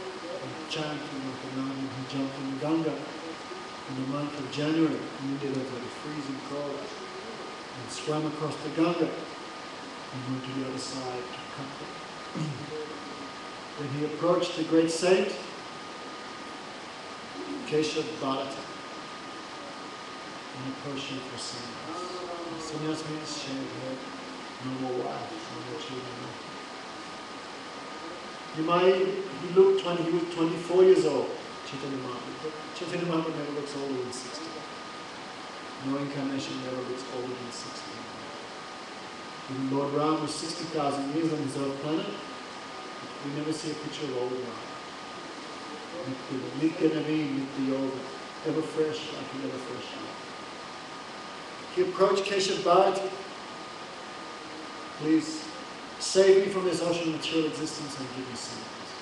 And chanting like a nun, he jumped in the Ganga in the month of January. And he did it at a freezing cold. And swam across the Ganga and went to the other side to Kappa. When he approached the great saint, Keshav Bharata, and approached him for sannyas. Sannyas means shaved head, no more wife, no more children. He looked he was 24 years old, Chaitanya Mahaprabhu. But Chaitanya Mahaprabhu never looks older than 60. No incarnation never looks older than 60. Even Lord Ram was 60,000 years on his earth planet. We never see a picture of old Ram. Nitya Naveen, Nitya Yoga, ever fresh like he never fresh. He approached Keshav Bharati. Please save me from this ocean of material existence and give me sannyas.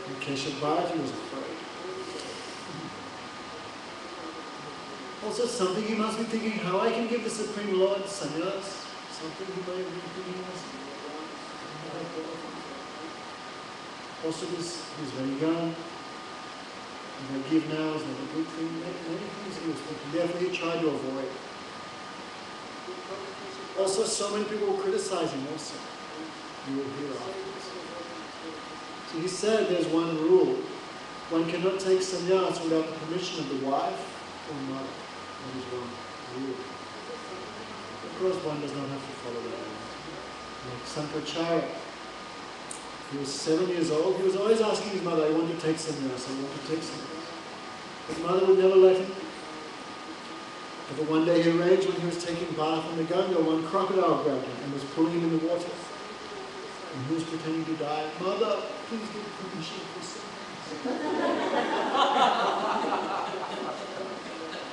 And Keshav Bharati was afraid. Also something he must be thinking, how I can give the Supreme Lord sannyas. Something he might be thinking was. Also he's very young. If I give now is not a good thing. Many things he was thinking. Therefore he tried to avoid. Also so many people will criticize him also. You will hear afterwards. So he said there's one rule. One cannot take sannyas without the permission of the wife or mother. That is one rule. Of course one does not have to follow that rule. Like Sankaracharya. He was 7 years old. He was always asking his mother, I want to take sannyas, I want to take sannyas. His mother would never let him. But one day he arranged when he was taking bath in the Ganga, one crocodile grabbed him and was pulling him in the water. And he was pretending to die. Mother, please give permission for sannyas.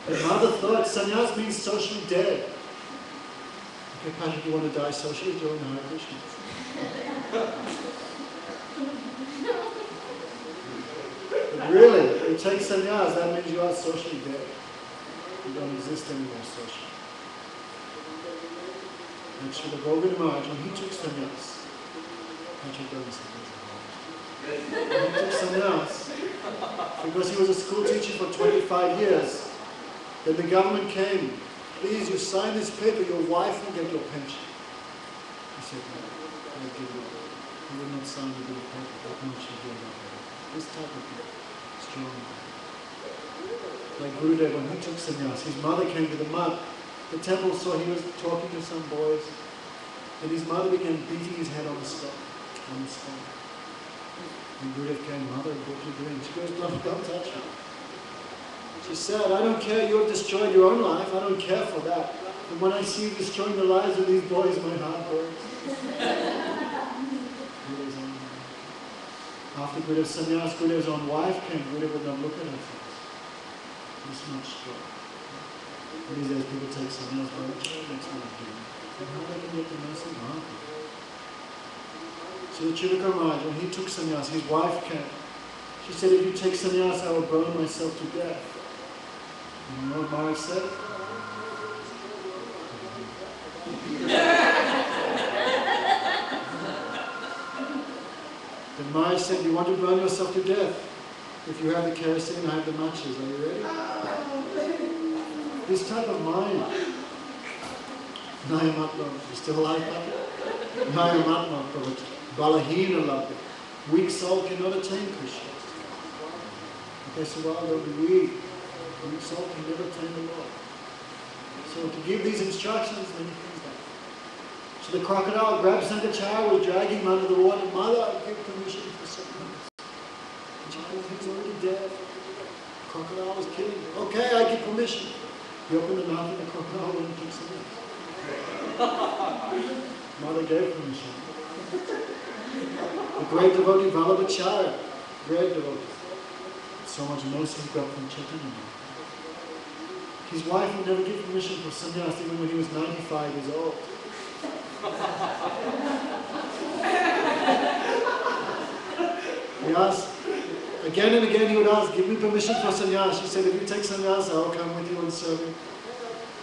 The mother thought sannyas means socially dead. Okay, Patrick, you want to die socially? Join the Hare Krishna. But really, if you take sannyas, that means you are socially dead. You don't exist anymore socially. And Srila Govinda Maharaj, when he took sannyas, Patrick doesn't say when he took sannyas, because he was a school teacher for 25 years, then the government came, please, you sign this paper, your wife will get your pension. said, no, I'll give it up. He would not sign a bit of paper, that much he gave up. This type of people, strong. Like Gurudev, when he took sannyas, his mother came to the mud. The temple saw he was talking to some boys, and his mother began beating his head on the stone. And Gurudev came, mother, what are you doing? She goes, don't touch me. She said, I don't care, you have destroyed your own life, I don't care for that. And when I see you destroying the lives of these boys, my heart breaks. After Gurudev's sannyas, Gurudev's own wife came, Gurudev would not look at her face. This much strong. These days people take sannyas, but that's not doing. And how they can get the mercy of God? So the Chivaka Maharaj, when he took sannyas, his wife came. She said, if you take sannyas, I will burn myself to death. And you know what Maharaj said? Then Maharaj said, you want to burn yourself to death? If you have the kerosene, I have the matches. Are you ready? This type of mind. Nayamatma, you still like that? Nayamatma, Balahina Labdha. Weak soul cannot attain Krishna. Okay, so well, don't be weak. Weak soul can never attain the Lord. So to give these instructions, many things like. So the crocodile grabbed Sankacharya, was dragging him under the water. Mother, I give permission for something. The child, he's already dead. The crocodile was killing him. Okay, I give permission. He opened the mouth of the crocodile and took some else. Mother gave permission. The great devotee Vallabhacharya, great devotee. So much mercy he got from Chaitanya. His wife would never give permission for sannyas even when he was 95 years old. He asked, again and again he would ask, give me permission for sannyas. She said, if you take sannyas, I will come with you and serve you.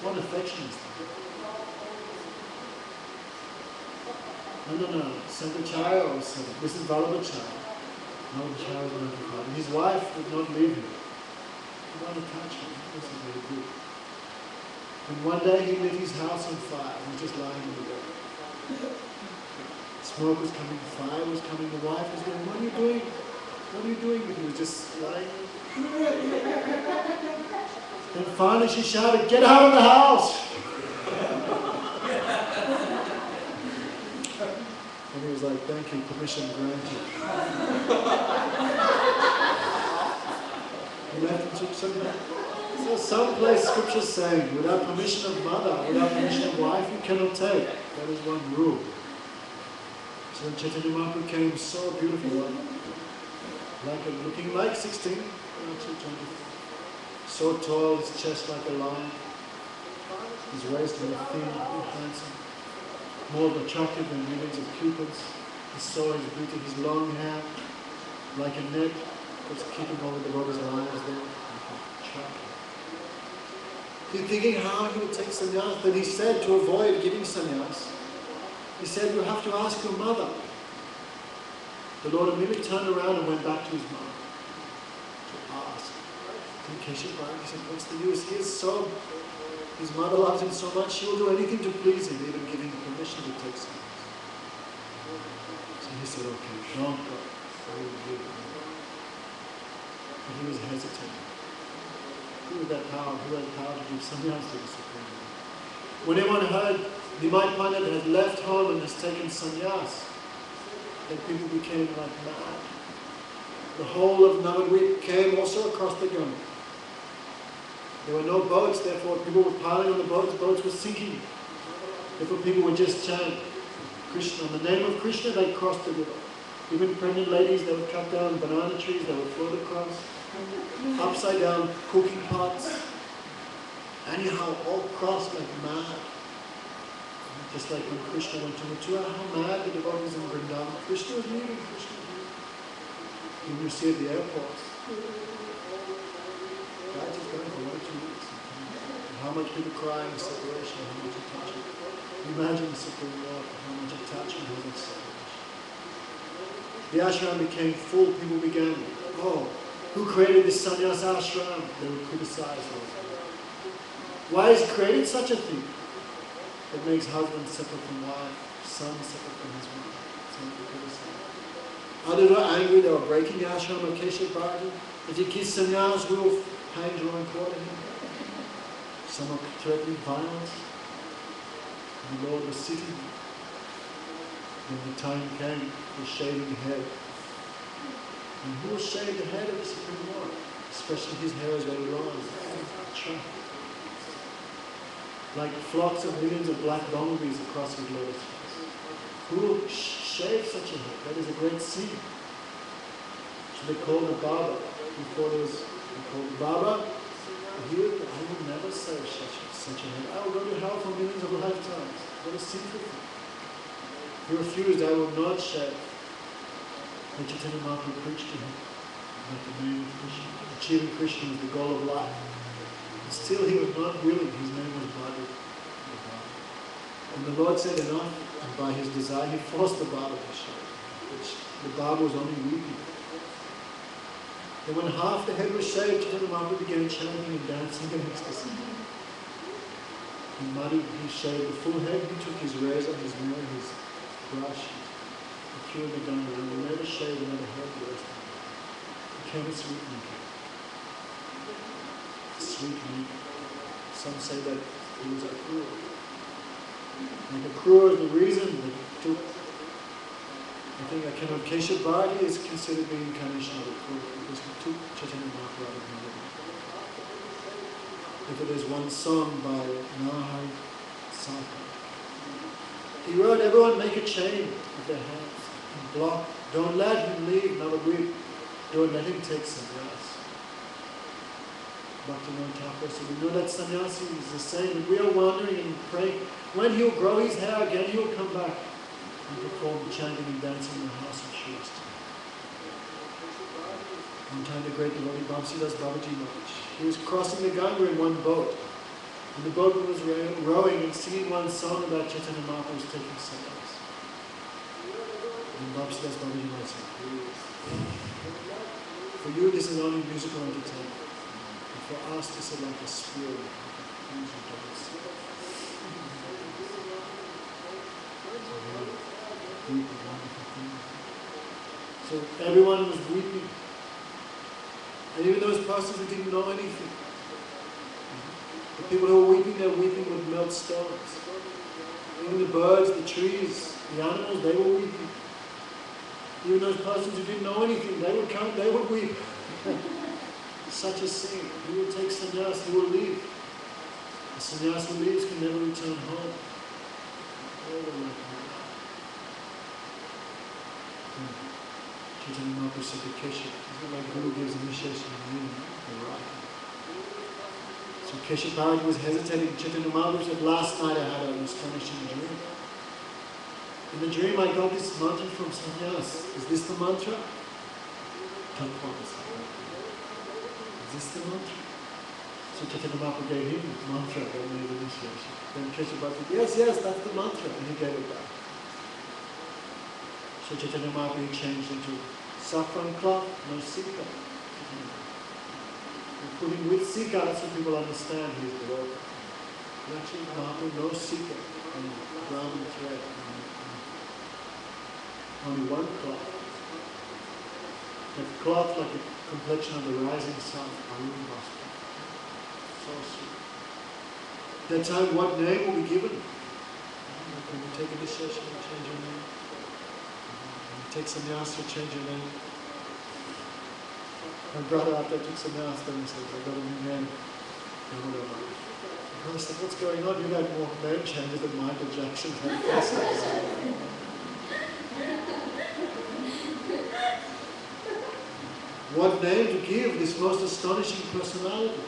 What affection is that? No. Sankacharya also. This is Vallabhacharya. Vallabhacharya was 95. And his wife would not leave him. He wanted to touch him. This is very good. And one day he lit his house on fire. He was just lying in the bed. Smoke was coming, fire was coming. The wife was going, what are you doing? What are you doing? But he was just lying. Then finally she shouted, get out of the house! And he was like, thank you, permission granted. He left and took some. So someplace scripture saying, without permission of mother, without permission of wife, you cannot take. That is one rule. So when Chaitanya Mahaprabhu came, so beautiful, looking like 16, actually 24. So tall, his chest like a lion, his waist very thin, very handsome. More attractive than millions of cupids. He saw his beauty, his long hair, like a net, was keeping all the devotees' lives there. He's thinking how he would take sannyas. Then he said to avoid giving sannyas, he said, you have to ask your mother. The Lord immediately turned around and went back to his mother to ask. He said, what's the use? He is so, his mother loves him so much, she will do anything to please him, even giving him permission to take sannyas. So he said, okay, don't go. I will give it. But he was hesitating. Who had that power? Who had the power to give sannyas to the Supreme Lord? When anyone heard Nimai Pandit had left home and has taken sannyas, then people became like mad. The whole of Navadvip came also across the Ganga. There were no boats, therefore people were piling on the boats were sinking. Therefore people would just chant Krishna. In the name of Krishna, they crossed the river. Even pregnant ladies, they would cut down banana trees, they would float across. Upside down cooking pots. Anyhow, all crossed like mad. Just like when Krishna went to Mathura, how mad the devotees in Vrindavan. Krishna was leaving, Krishna was leaving. Even you see at the airports. Guys is going for 1 or 2 weeks. And how much people crying separation, how much attachment. Imagine the Supreme Lord, how much attachment, how much separation. The ashram became full, people began, oh, who created this sannyas ashram? They would criticize it. Why has he created such a thing? It makes husband separate from wife, son separate from his wife. Others were angry, they were breaking the ashram of Keshav Bharati. If you kiss sannyas, we will hang drawing court him. Some were threatening violence. And the Lord was sitting. When the time came for shaving the head. And who will shave the head of the Supreme Lord? Especially his hair is very long. Like flocks of millions of black bumblebees across his lotus face. Who will shave such a head? That is a great sin. So they called the Baba. Before there was, they called the Baba. I will never shave such a head. I will go to hell for millions of lifetimes. What a sinful thing. He refused, I will not shave. And Chaitanya Mahaprabhu preached to him about the name of Krishna. Achieving Krishna is the goal of life. And still he was not willing, his name was Bhakti. And the Lord said enough, and by his desire he forced the Baba to shave, which the Baba was only weeping. And when half the head was shaved, Chaitanya Mahaprabhu began chanting and dancing in ecstasy. And Madhu, he shaved the full head, he took his razor, his mirror, his brush, and cured the ganga, and will never shave another head the rest of it. He became a sweet maker. Sweet maker. Some say that he was a cruel. Like a cruel is the reason that he took, I think Keshav Bharati is considered the incarnation of a cruel, because he took Chaitanya Mahaprabhu out of Navadvip. If it is one song by Nahar Sakar. He wrote, everyone make a chain of their hands and block. Don't let him leave Navadvip. Don't let him take sannyas. Bhaktivedan Thakur said, we know that sannyasi is the same, and we are wondering and praying. When he'll grow his hair again, he'll come back and perform chanting and dancing in the house of Shri Vishnu. One time the great devotee Bhamsidas Babaji Maharaj, he was crossing the Ganga in one boat. And the boat was rowing and singing one song about Chaitanya Mahaprabhu's taking sannyas. And Bhamsidas Babaji Maharaj said, for you this is only musical entertainment. And for us this is like a spirit. So everyone was weeping. And even those persons who didn't know anything. The people who were weeping, would melt stones. Even the birds, the trees, the animals, they were weeping. Even those persons who didn't know anything, they would come, they would weep. Such a sin. He will take sannyas, he will leave. The sannyas who leaves can never return home. Chaitanya Mahaprabhu said to Keshav, isn't it like Guru gives initiation and meaning? So Keshav Bharati was hesitating. Chaitanya Mahaprabhu said, last night I had an astonishing dream. In the dream I got this mantra from sannyas. Is this the mantra? Don't promise. Is this the mantra? So Chaitanya Mahaprabhu gave him the mantra that made initiation. Then Keshav Bharati said, yes, that's the mantra. And he gave it back. So Chaitanya Mahaprabhu changed into saffron cloth, no sika. And put him with sika so people understand he is the Lord. And actually Mahaprabhu, no sika, and brown thread. Only one cloth. That cloth like the complexion of the rising sun. So sweet. That time, what name will be given? When you take initiation and change your name. Take sannyas to change your name. My brother, after I took sannyas, then he said, I got a new name. My brother said, what's going on? You had more name changes than Michael Jackson had. What name to give this most astonishing personality?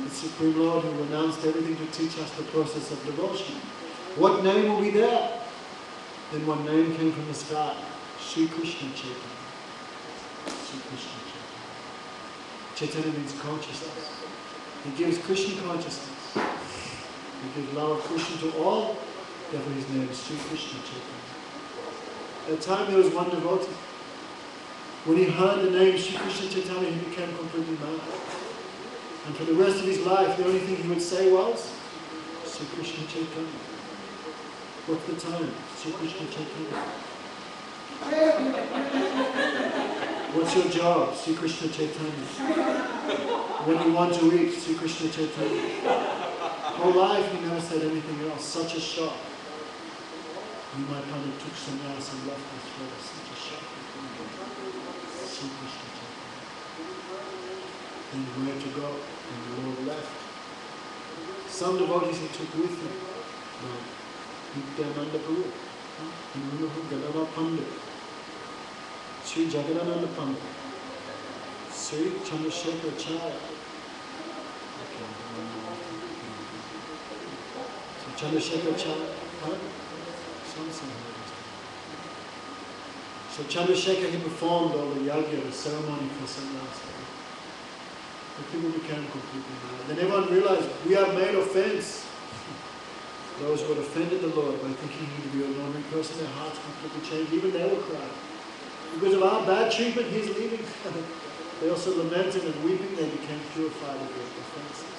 The Supreme Lord who renounced everything to teach us the process of devotion. What name will be there? Then one name came from the sky. Sri Krishna Chaitanya. Sri Krishna Chaitanya. Chaitanya means consciousness. He gives Krishna consciousness. He gives love of Krishna to all. Therefore his name is Sri Krishna Chaitanya. At that time there was one devotee. When he heard the name Sri Krishna Chaitanya, he became completely mad. And for the rest of his life, the only thing he would say was, Sri Krishna Chaitanya. What's the time? Sri Krishna Chaitanya. What's your job? Sri Krishna Chaitanya. What do you want to eat? Sri Krishna Chaitanya. Whole life he never said anything else. Such a shock. You might kind of took some else and left us for such a shock. Sri Krishna Chaitanya. And where to go? And the Lord left. Some devotees he took with him. Nityananda Prabhu. Gadava Pandit. Sri Jagadananda Pandit. Sri Chandrasekhar Acharya. So Chandrasekhar Acharya. So Chandrasekhar, he performed all the yagya, the ceremony for sannyasa. The people became completely mad. Then everyone realized, we have made offense. Those who had offended the Lord by thinking he to be an ordinary person, their hearts completely changed. Even they were crying. Because of our bad treatment, he's leaving. They also lamented and weeping, they became purified of their offenses.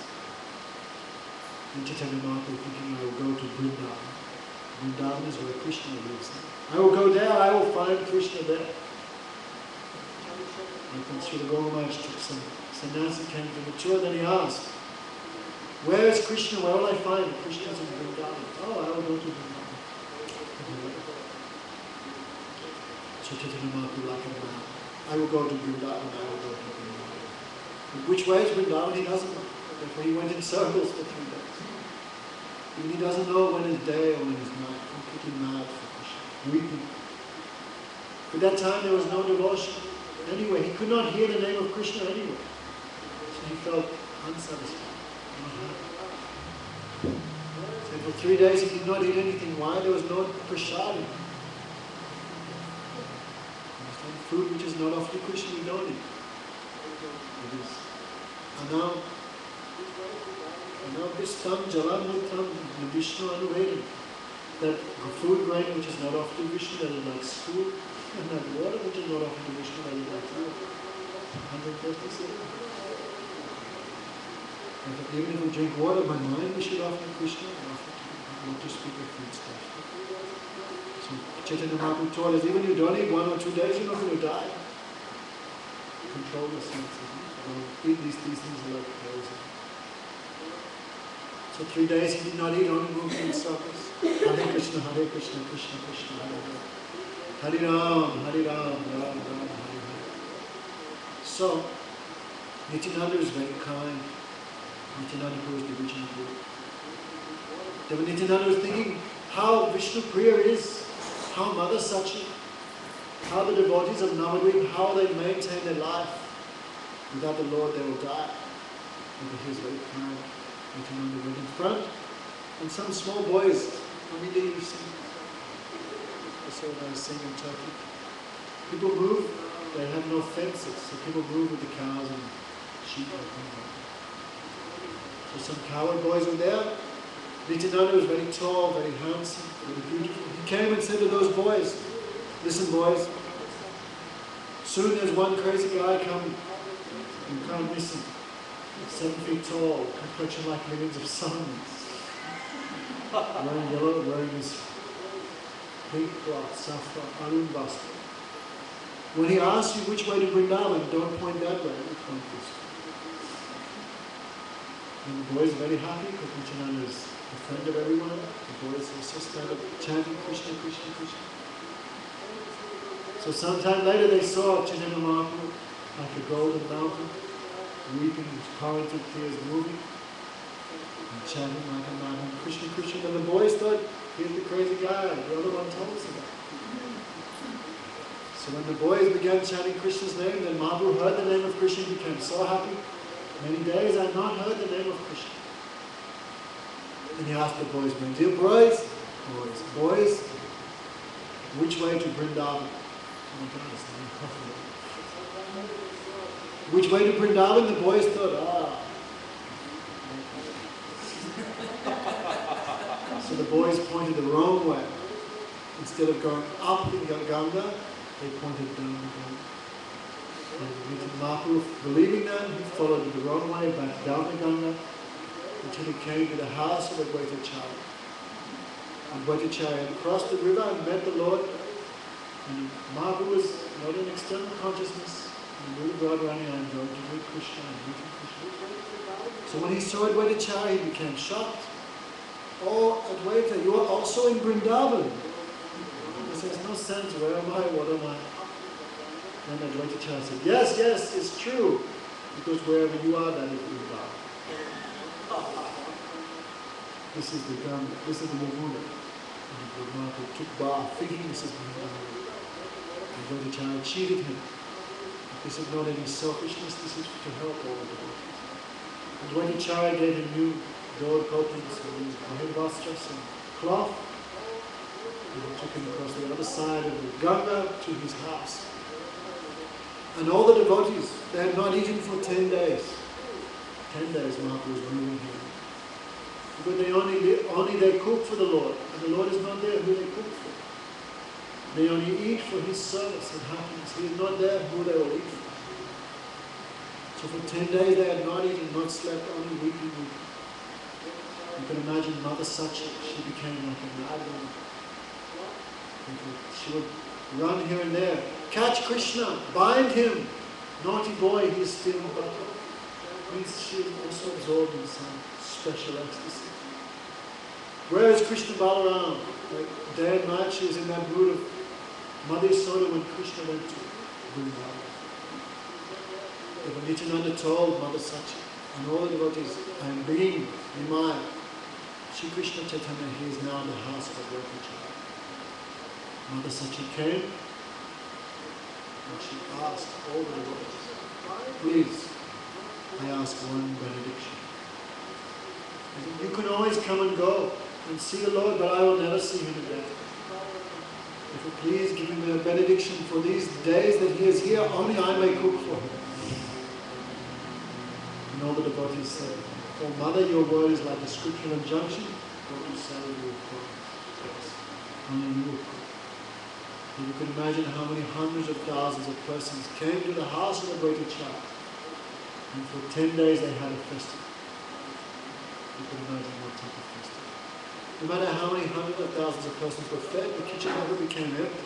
And Chaitanya Mahaprabhu thinking, I will go to Vrindavan. Vrindavan is where Krishna lives. I will go there, I will find Krishna there. And then Srila Gauramaj took some sannyasi, came to mature, then he asked, where is Krishna? Where will I find him? Krishna is in Vrindavan. Oh, I will go to Vrindavan. So Chaitanya Mahaprabhu like him now. I will go to Vrindavan, I will go to Vrindavan. And which way is Vrindavan? He doesn't know. Therefore he went in circles for 3 days. And he doesn't know when is day or when is night. Completely mad for Krishna. Weeping. At that time there was no devotion anywhere. He could not hear the name of Krishna anywhere. So he felt unsatisfied. So for 3 days he did not eat anything. Why? There was no prasadi. Food which is not offered to Krishna, we don't eat. It is. Anam Vistam Jalam Muttam Vishnu Anuvedam. That food grain which is not offered to Vishnu, that is like stool, and that water which is not offered to Vishnu, that is like food. 137. Even if we drink water by mind, we should offer to Krishna, not to speak of food stuff. So Chaitanya Mahaprabhu told us, even if you don't eat 1 or 2 days, you're not going to die. Control the senses. Don't eat these things like poison. So 3 days he did not eat, only moved in circles. Hare Krishna, Krishna Krishna, Hare Hare. Hare Ram, Ram Ram, Hare Hare. So, Nityananda is very kind. Nityananda was the original guru. Then when Nityananda was thinking how Vishnu Priya is, how Mother Sachi, how the devotees of Navadvip, how they maintain their life. Without the Lord they will die. And he was very kind. Nityananda went in front, and some small boys, how many you sing? That's what I was singing in Turkey. People move, they have no fences, so people move with the cows and sheep and things like that. So some coward boys were there. Nityananda was very tall, very handsome, very beautiful. He came and said to those boys, listen boys, soon there's one crazy guy coming. You can't miss him. 7 feet tall, complexion like millions of suns. Wearing yellow, wearing his pink cloth, saffron, arun basket. When he asks you which way to Vrindavan, don't point that way, point this way. And the boys are very happy because Nityananda is the friend of everyone. The boys also started chanting Krishna, Krishna, Krishna. So sometime later they saw Chaitanya Mahaprabhu like a golden mountain, weeping, his current of tears moving, and chanting like a madman, Krishna, Krishna. And the boys thought, here's the crazy guy, the other one told us about. So when the boys began chanting Krishna's name, then Mahaprabhu heard the name of Krishna and became so happy. Many days I had not heard the name of Krishna. And he asked the boys, my dear boys, which way to Vrindavan? Which way to Vrindavan? The boys thought, So the boys pointed the wrong way. Instead of going up in Ganga, they pointed down the Ganga. And Mahaprabhu, believing that, he followed the wrong way back down the Ganga until he came to the house of the great child. And Bhattacharya crossed the river and met the Lord. And Mahaprabhu was not in external consciousness. And really Radharani, I am going to meet Krishna and meeting Krishna. So when he saw Advaitacharya, he became shocked. Oh, Advaita, you are also in Vrindavan. He says, no sense, where am I, what am I? Then Advaitacharya said, yes, yes, it's true. Because wherever you are, that is Vrindavan. This is the Ganga, this is the Yamuna. And Mahaprabhu took bath, thinking this is Vrindavan. Advaitacharya cheated him. This is not any selfishness, this is to help all the devotees. Advaitacharya gave him new gold coatings and new mahivastras and cloth. And he took him across the other side of the Ganga to his house. And all the devotees, they had not eaten for 10 days. 10 days Mahaprabhu was moving here. Because they cook for the Lord. And the Lord is not there who they cook for. They only eat for His service and happiness. He is not there who they will eat for. So for 10 days they had not eaten, not slept, only weeping. You can imagine Mother Sachi, she became like a mad woman. She would run here and there. Catch Krishna, bind him. Naughty boy, he is stealing butter. Means she is also absorbed in some special ecstasy. Where is Krishna Balaram? Like day and night she was in that mood of Mother Yasoda when Krishna went to Vrindavan. Nityananda told Mother Sachi and all the devotees, I am bringing Nimai. Shri Krishna Chaitanya, he is now in the house of Advaitacharya. Mother Sachi came and she asked all the devotees, please, I ask one benediction. You can always come and go and see the Lord, but I will never see Him again. If you please give Him a benediction for these days that He is here, only I may cook for Him. And all the devotees said, oh Mother, your word is like a scriptural injunction. What you say you will cook. Yes, only you will cook. And you can imagine how many hundreds of thousands of persons came to the house of the Advaitacharya. And for 10 days they had a festival. You can imagine what type of festival. No matter how many hundreds of thousands of persons were fed, the kitchen never became empty.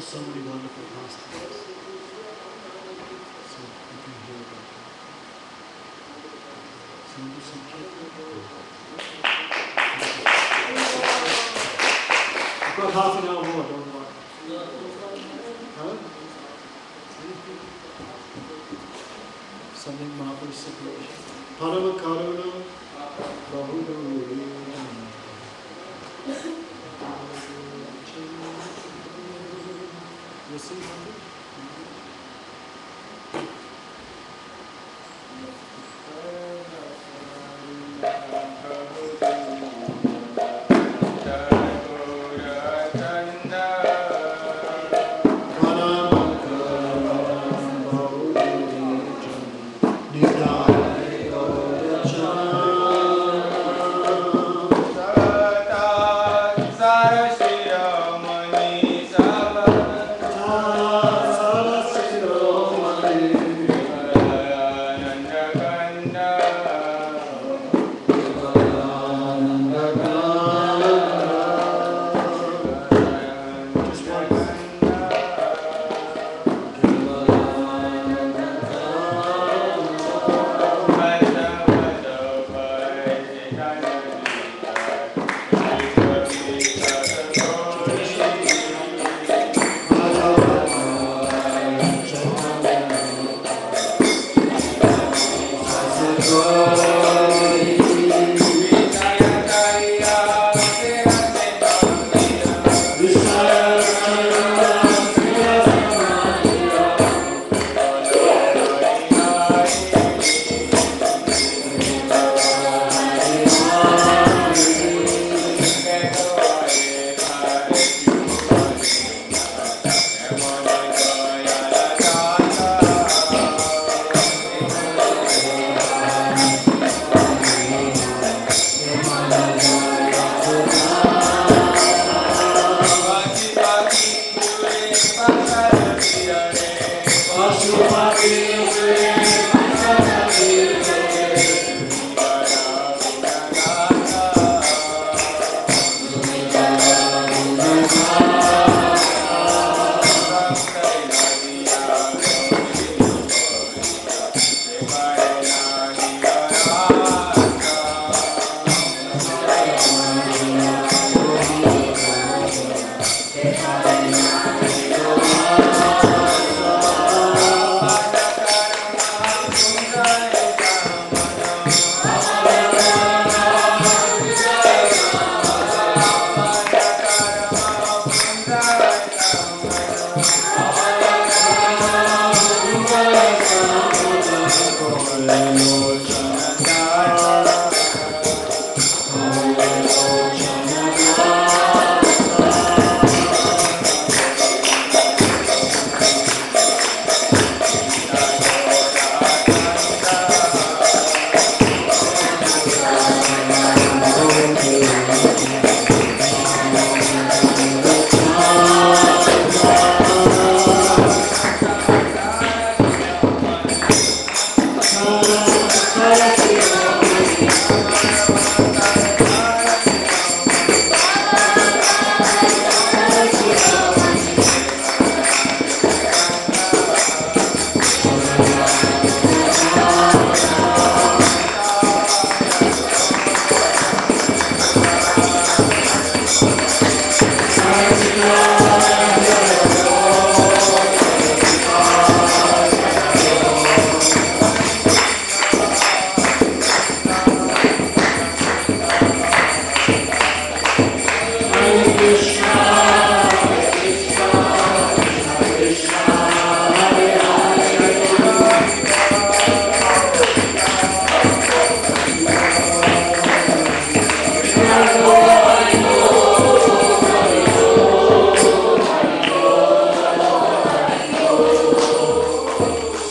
So many wonderful pastimes. So you can hear about that. So you do some I've got half an hour more, don't worry. Huh? Something Mahaprabhu separation. Parama Karuna Bahuduri. You see something? Sarasya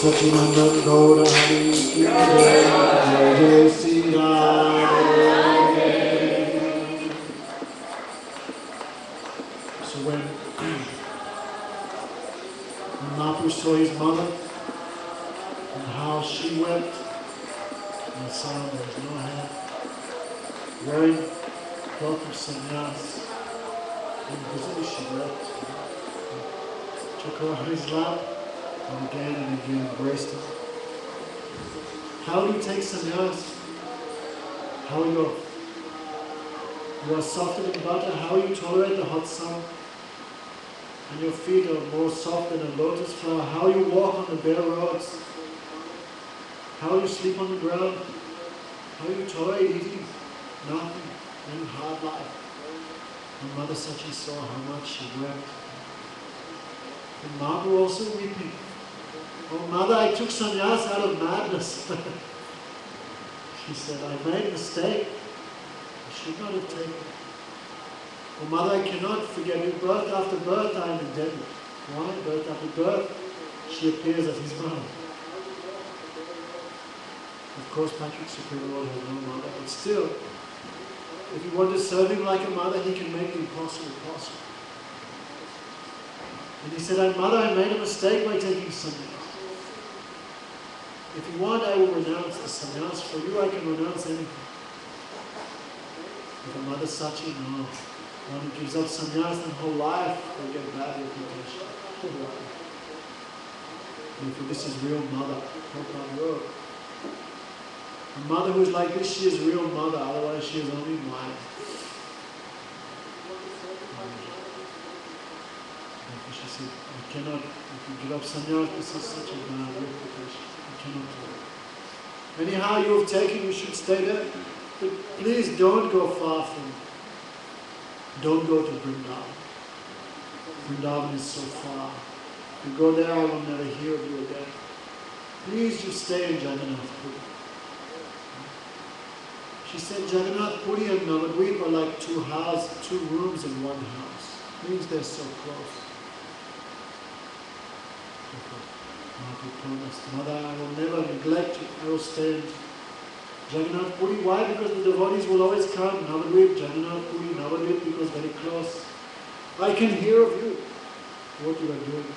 Sachidananda Gaura Hari Ki Jai, Jai Jai Sri Ram. So when Mahaprabhu saw his mother and how she wept, and saw there was no hair, wearing cloth of sannyas, and visibly she wept, took her on his lap, and again embraced him. How do you take sannyas? How you are softer than butter. How you tolerate the hot sun, and your feet are more soft than a lotus flower. How you walk on the bare roads. How you sleep on the ground. How you tolerate eating nothing, living hard life. And Mother Sachi saw how much she wept. And Mahaprabhu also weeping. Oh Mother, I took sannyas out of madness. She said, I made a mistake. I should not have taken it. Oh Mother, I cannot forget you. Birth after birth I am indebted. Why? Birth after birth, she appears as his mother. Of course, Patrick Supreme Lord has no mother, but still, if you want to serve him like a mother, he can make the impossible possible. And he said, Mother, I made a mistake by taking sannyas. If you want, I will renounce the sannyas. For you, I can renounce anything. If a Mother Sachi, no. One who gives up sannyas their whole life, they get a bad reputation. And if this is real mother, Prabhupada wrote. A mother who is like this, she is real mother, otherwise she is only Maya. She said, I cannot, if you give up sannyas, this is such a bad reputation. I cannot do it. Anyhow, you have taken, you should stay there. But please don't go far from, don't go to Vrindavan. Vrindavan is so far. If you go there, I will never hear of you again. Please just stay in Jagannath Puri. She said Jagannath Puri and Navadvip are like two rooms in one house. It means they're so close. Mahaprabhu promised, Mother, I will never neglect you. I will stay in Jagannath Puri. Why? Because the devotees will always come. Navadvip, Jagannath Puri, Navadvip, because very close. I can hear of you, what you are doing.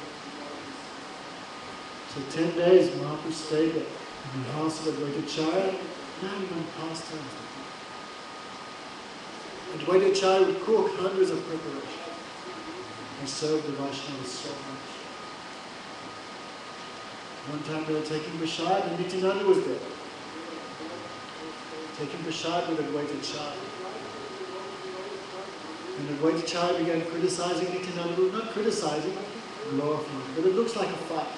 So 10 days Mahaprabhu stayed there in the house of Advaitacharya. Now he went pastimes. Advaitacharya would cook hundreds of preparations. He served the Vaishnavas so much. One time they were taking prasad and Nityananda was there. Taking prasad with Advaitacharya. And Advaitacharya began criticizing Nityananda. Not criticizing, glorifying. But it looks like a fight.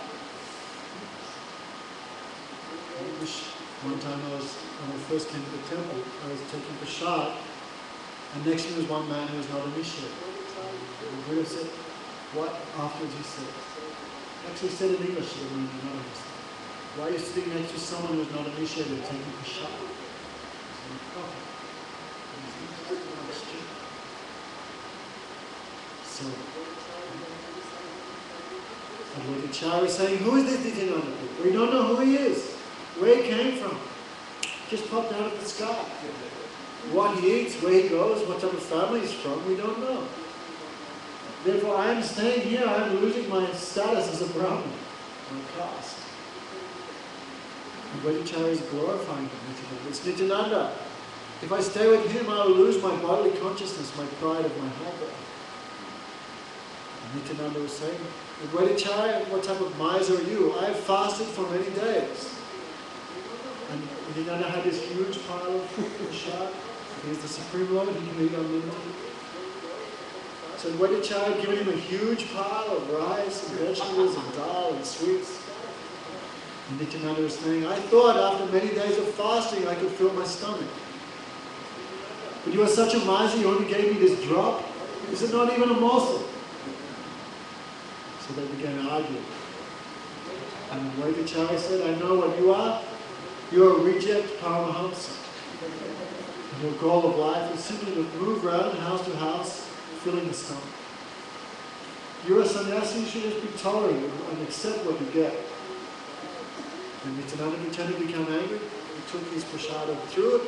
One time when I first came to the temple, I was taking prasad, and next to me was one man who was not initiated. And the Buddha said, what? Afterwards he said, actually he said in English, so I did not understand. Why are you sitting next to someone who is not initiated taking prasad? I said, so, Advaitacharya was saying, who is this Nityananda? We don't know who he is. Where he came from. Just popped out of the sky. What he eats, where he goes, what type of family he's from, we don't know. Therefore, I am staying here, I am losing my status as a Brahmin, my caste. And Advaitacharya is glorifying Nityananda. It's Nityananda. If I stay with him, I will lose my bodily consciousness, my pride of my helper. And Nityananda was saying, Advaitacharya, what type of miser are you? I have fasted for many days. And Nityananda had this huge pile of prasad. He is the Supreme Lord, he can eat unlimited. So Advaitacharya had given him a huge pile of rice and vegetables and dal and sweets. And Nityananda was saying, I thought after many days of fasting I could fill my stomach. But you are such a miser, you only gave me this drop. This is not even a morsel. So they began arguing. And Advaitacharya said, I know what you are. You're a reject Paramahamsa. And your goal of life is simply to move around house to house, filling the stomach. You're a sannyasi, you should just be tolerant and accept what you get. When Nityananda pretended to become angry, he took his prasada, threw it,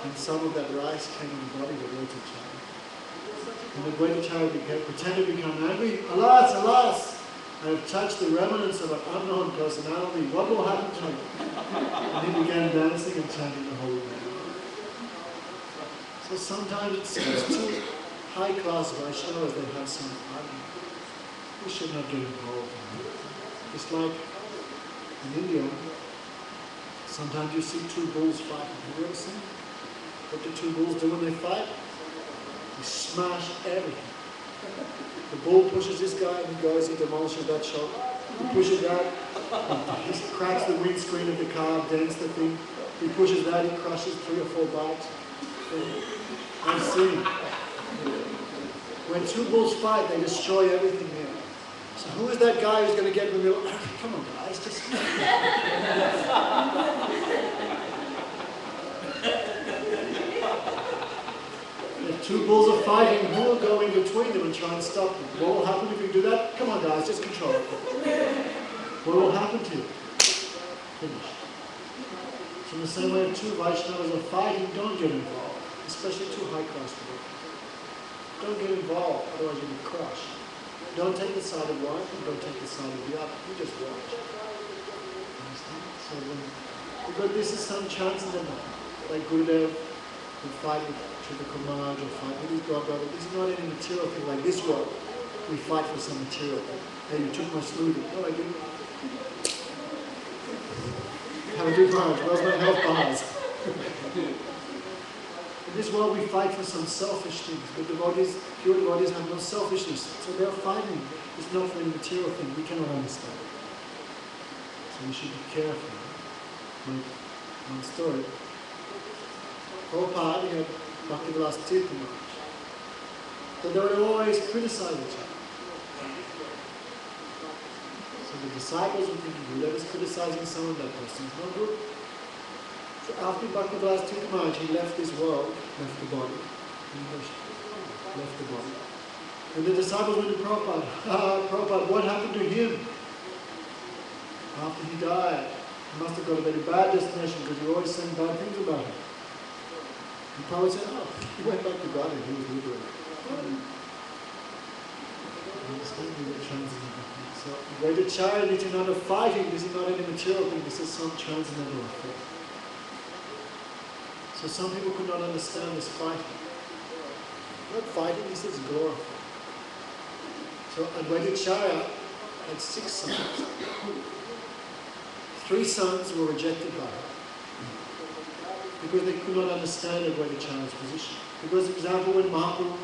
and some of that rice came in the body of Advaitacharya. When Advaitacharya pretended to become angry, alas, alas, I have touched the remnants of an unknown personality. What will happen to me? And he began dancing and chanting the holy name. So sometimes it seems to high-class Vaishnavas, they have some argument. We should not get involved in it. It's like in India, sometimes you see two bulls fighting. Have you ever seen what the two bulls do when they fight? They smash everything. The bull pushes this guy and he goes, he demolishes that shop. He pushes that, he cracks the windscreen of the car, dents the thing. He pushes that, he crushes 3 or 4 bikes. I've seen it. When two bulls fight, they destroy everything here. So who is that guy who's going to get in the middle? Come on, guys, just... If two bulls are fighting, who will go in between them and try and stop them? What will happen if you do that? Come on, guys, just control it. What will happen to you? Finish. So in the same way, if two Vaishnavas are fighting, don't get involved. Especially two high-class people. Don't get involved, otherwise you'll be crushed. Don't take the side of one and don't take the side of the other. You just watch. Understand? So because this is some transcendental, like Gurudev would fight with Kumaj or fight with his brother. This is not any material thing like this world. We fight for some material thing. Hey, you took my smoothie. No, I didn't. Have a good lunch. Where's my health bars? In this world we fight for some selfish things, but devotees, pure devotees have no selfishness. So they're fighting. It's not for any material thing. We cannot understand. So we should be careful. Like one story. Prabhupada, he had Bhaktivedan Maharaj. So they would always criticize each other. So the disciples were thinking, whoever's criticizing someone, that person is not good. So after Bhaktivedan Maharaj, he left this world, left the body. Left the body. And the disciples went to Prabhupada. Prabhupada, what happened to him? After he died, he must have got a very bad destination because you always saying bad things about him. And Prabhupada said, oh, he went back to God and he was liberated. Understand? We were transcendental. So, Advaitacharya and Nityananda fighting, this is not any material thing, this is some transcendental affair. So some people could not understand this fighting. Not fighting, this is glorifying. So Advaitacharya had 6 sons. 3 sons were rejected by her because they could not understand Advaitacharya's position. Because, for example, when Mahaprabhu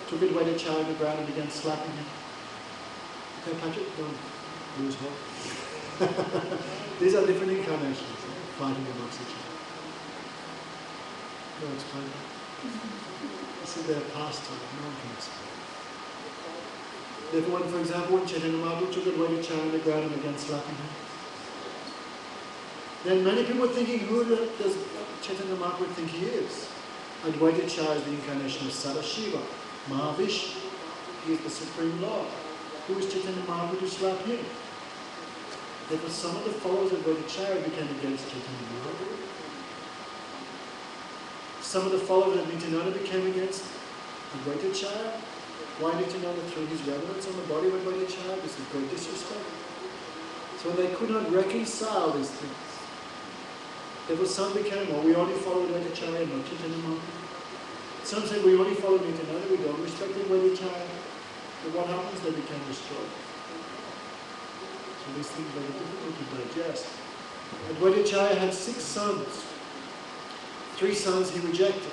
took Advaitacharya to the ground and began slapping him, okay, Patrick, don't lose hope. These are different incarnations, fighting amongst each other. No explain. This is their pastime, no one can explain. Therefore, when, for example, when Chaitanya Mahaprabhu took Advaitacharya on the ground and began slapping him, then many people were thinking, who does Chaitanya Mahaprabhu think he is? Advaitacharya is the incarnation of Sadashiva, Mahavishnu. He is the Supreme Lord. Who is Chaitanya Mahaprabhu to slap him? Therefore, some of the followers of Advaitacharya became against Chaitanya Mahaprabhu. Some of the followers of Nityananda became against Advaitacharya. Why Nityananda threw his remnants on the body of Advaitacharya? This is great disrespect. So they could not reconcile these things. Therefore some became, well, we only follow Advaitacharya, not Chaitanya Mahaprabhu. Some said we only follow Nityananda, we don't respect Advaitacharya. But what happens? They became destroyed. So these things are very difficult to digest. Advaitacharya had 6 sons. 3 sons he rejected,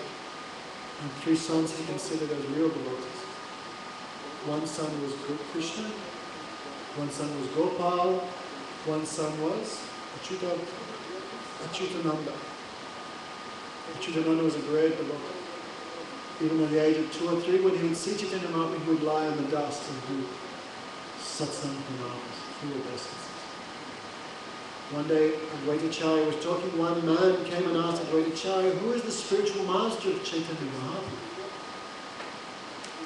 and 3 sons he considered as real devotees. 1 son was Krishna, 1 son was Gopal, 1 son was Achyutananda. Achyutananda was a great devotee. Even at the age of 2 or 3, when he would see Chaitanya Mahaprabhu, he would lie in the dust and do satsang pranams, full obeisances. One day, Advaitacharya was talking. One man came and asked Advaitacharya, who is the spiritual master of Chaitanya Mahaprabhu?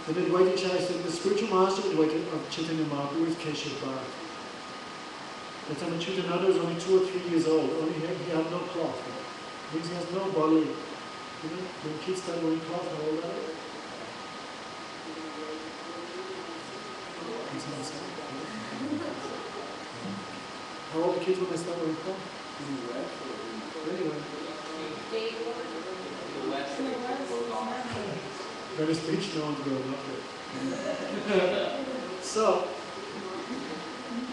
Then Advaitacharya said, the spiritual master of Chaitanya Mahaprabhu is Keshav Bharati. The time Chitananda was only 2 or 3 years old, he had no cloth. It means he has no bodily. You know, when kids start wearing cloth, how old are they? How old are kids when they start wearing cloth? Anyway. Venice Beach, no one's growing up there. So,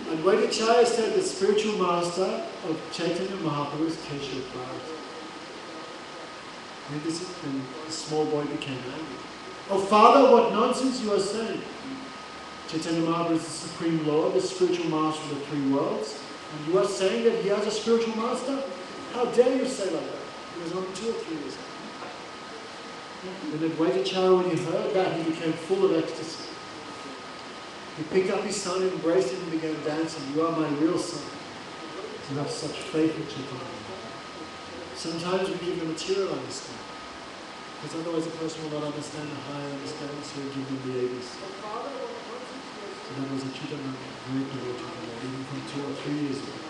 Advaitacharya said the spiritual master of Chaitanya Mahaprabhu is Keshav Bharati. And this is when the small boy became angry. Oh Father, what nonsense you are saying! Chaitanya Mahaprabhu is the Supreme Lord, the spiritual master of the 3 worlds. And you are saying that he has a spiritual master? How dare you say like that? He was only 2 or 3 years old. And Advaitacharya, when he heard that, he became full of ecstasy. He picked up his son, embraced him, and began dancing. You are my real son. You have such faith in Chaitanya. Sometimes we give the material understanding, because otherwise a person will not understand the higher understanding, so we give them the ABC. So that was a Chitananda, great devotee, even from 2 or 3 years old.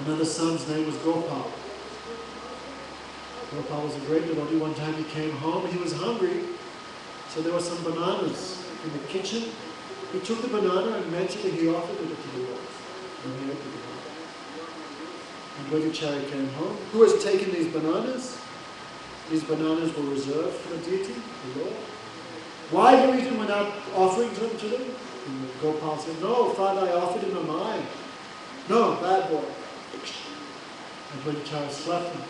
Another son's name was Gopal. Gopal was a great devotee. One time he came home, he was hungry, so there were some bananas in the kitchen. He took the banana and mentally he offered it to the Lord. And he ate the banana. And Advaitacharya came home. Who has taken these bananas? These bananas were reserved for the deity, the Lord. Why do you eat them without offering them to them? And Gopal said, no, Father, I offered him a mine. No, bad boy. And Advaitacharya slapped him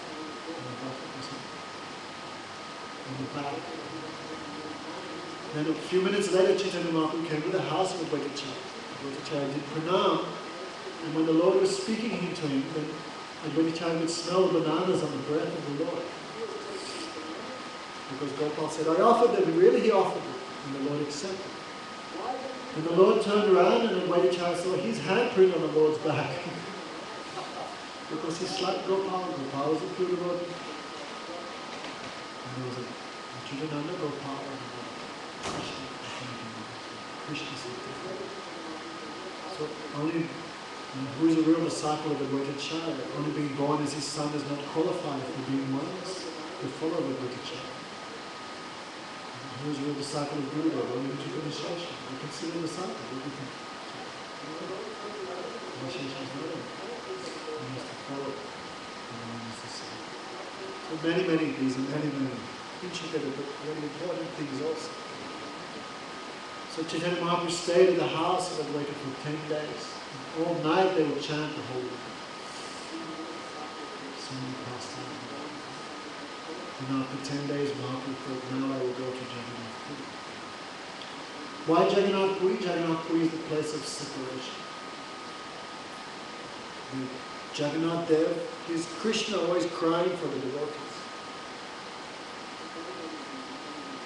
on the back. Then a few minutes later, Chaitanya Mahaprabhu came to the house of Advaitacharya. Advaitacharya did pranam, and when the Lord was speaking to him, then Advaitacharya could smell the bananas on the breath of the Lord. Because Gopal said, I offered them, and really he offered them, and the Lord accepted. And the Lord turned around, and Advaitacharya saw his handprint on the Lord's back. Because he slapped Gopal. Gopal was a pure devotee. And there was a Chitananda Gopal and Krishna. So only who is a real disciple of Advaitacharya, only being born as his son is not qualified for being one of the follower of Advaitacharya. Who is a real disciple of Guru, only into initiation. We consider a disciple. Initiation is not enough. One has to follow it. And one has to see. So many, these are many intricate but very important things also. So Chaitanya Mahaprabhu stayed at the house of Advaita for 10 days. And all night they would chant the holy name. So many pastimes. And after 10 days, Mahaprabhu thought, now I will go to Jagannath Puri. Why Jagannath Puri? Jagannath Puri is the place of separation. Jagannath there is Krishna always crying for the devotees.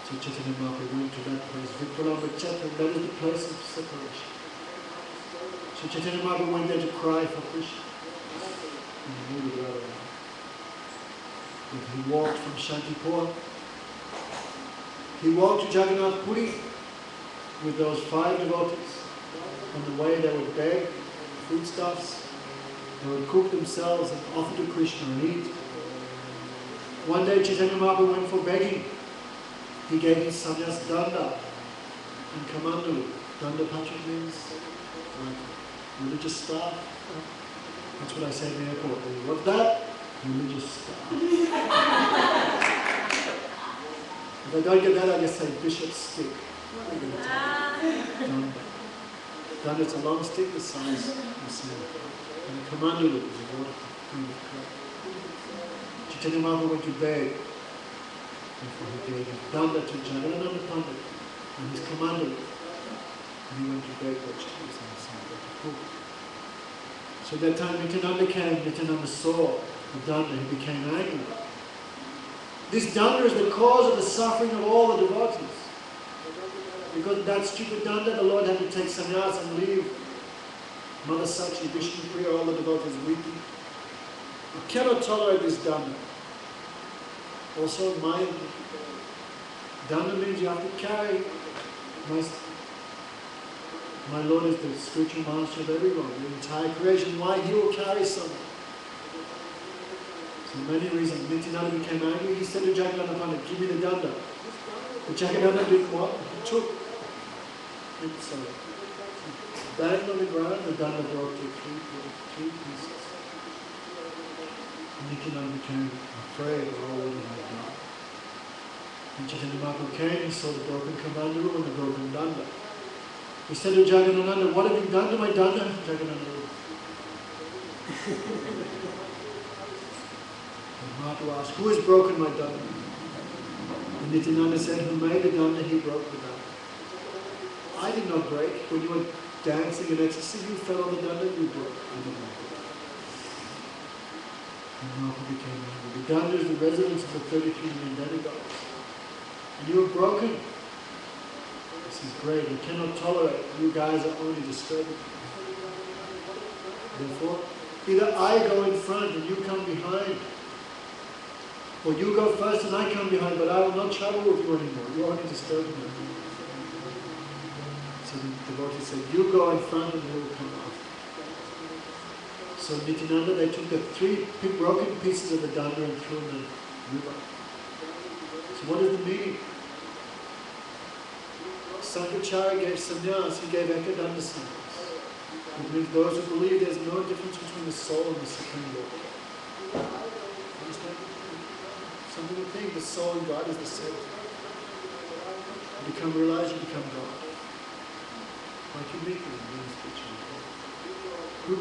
So Chaitanya Mahaprabhu went to that place. Vipralamachatra, that is the place of separation. So Chaitanya Mahaprabhu went there to cry for Krishna. And he moved it right around. And he walked from Shantipur. He walked to Jagannath Puri with those 5 devotees. On the way they would beg foodstuffs. They would cook themselves and offer to Krishna and eat. One day Chaitanya Mahaprabhu went for begging. He gave his sannyas danda and kamandalu. Danda patra means like religious staff. That's what I say in the airport. What's that? Religious staff. If I don't get that, I just say bishop's stick. Danda. Danda is a long stick the size of a small. And the kamandalu is a water cup. Chaitanya Mahaprabhu went to beg. Therefore he gave his danda to Jagannath Pandit and his kamandalu. And he went to beg vegetables and something to cook. So at that time Nityananda came, Nityananda saw the danda, he became angry. This danda is the cause of the suffering of all the devotees. Because that stupid danda, the Lord had to take sannyas and leave Mother Sakshi, Vishnu Priya, all the devotees weeping. I cannot tolerate this danda. Also, my danda means you have to carry. My Lord is the spiritual master of everyone, the entire creation. Why he will carry someone? For many reasons. Nityananda became angry. He said to Jagadananda Pandit, give me the danda. But Jagadananda didn't want. He took. So, banged on the ground, the danda broke to three pieces. Nityananda became afraid of all that he had done. When Chaitanya Mahaprabhu came, he saw the broken kamandalu and the broken danda. He said to Jagadananda, what have you done to my danda? Jagadananda. And Mahaprabhu asked, who has broken my danda? And Nityananda said, who made the danda, he broke the danda. I did not break. When you were dancing in ecstasy, you fell on the danda, you broke. I did not break. And Mahaprabhu became angry. The danda is the residence of the 33 million demigods. And you are broken. This is great. We cannot tolerate. You guys are only disturbing. Therefore, either I go in front and you come behind, or you go first and I come behind, but I will not travel with you anymore. You're only disturbing me. So the devotee said, you go in front and we will come after. So Nityananda, they took the three broken pieces of the danda and threw them in the river. So what is the meaning? Sankaracharya gave sannyas, he gave ekadanda sannyas. It means those who believe there's no difference between the soul and the Supreme Lord. Understand? Some people think the soul and God is the same. You become realized, you become God. Like you meet them in this picture.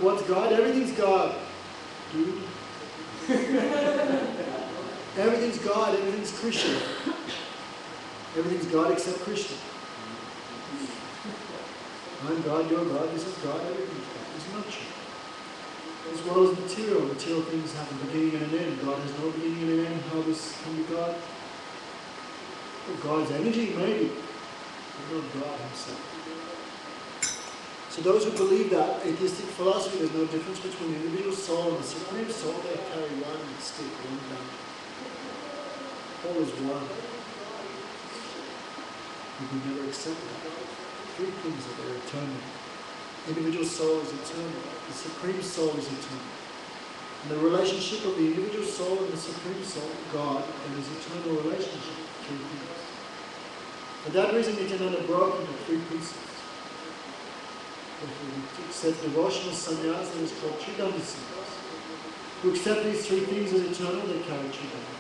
What's God? Everything's God. Dude. Everything's God, everything's Krishna. Everything's God except Krishna. I'm God, you're God, this is God, everything's God. It's not true. This world is material. Material things have a beginning and an end. God has no beginning and an end. How this can be God? Well, God's energy, maybe. But not God himself. So those who believe that, atheistic philosophy, there's no difference between the individual soul and the supreme soul. They carry one stick, one down. All is one. We can never accept that. Three things that are eternal. Individual soul is eternal. The supreme soul is eternal. And the relationship of the individual soul and the supreme soul, God, and his eternal relationship, three things. For that reason, Nityananda broke into three pieces. If we accept devotional sannyas, that is called Tridanda sannyas. Who accept these three things as eternal, they carry Tridanda.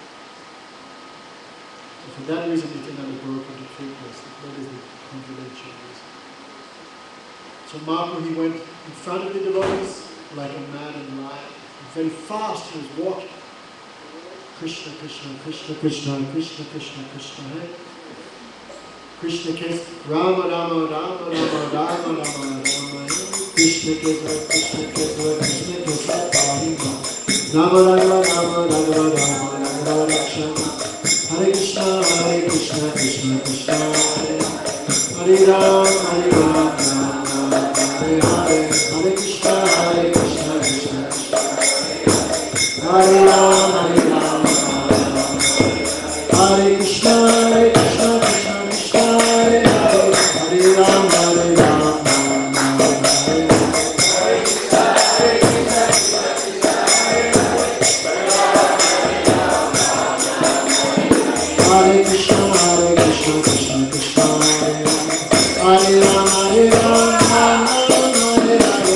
So for that reason, Nityananda broke into three pieces. That is the confidential reason. So Mahaprabhu, he went in front of the devotees like a man in lion. Very fast he was walking. Krishna, Krishna, Krishna, Krishna, Krishna, Krishna, Krishna, hey. Krishna kiss Rama, Rama, Rama, Rama, Rama, Rama, Rama, Krishna kiss, Krishna kiss, Krishna kiss, Rama, Rama, Rama, Rama, Rama, Rama, Rama, Hare Krishna, Hare Krishna, Krishna Krishna, Hare Ram, Hare Ram, Ram Ram, Hare Hare, Hare Krishna, Krishna Krishna, Hare Ram, Hare Ram, Hare Krishna, Krishna Krishna, Hare Hare, Hare Ram, Hare Ram, Hare Krishna, Hare Krishna, Krishna Krishna, Hare Ram, Hare Ram, Ram Ram, Hare Hare.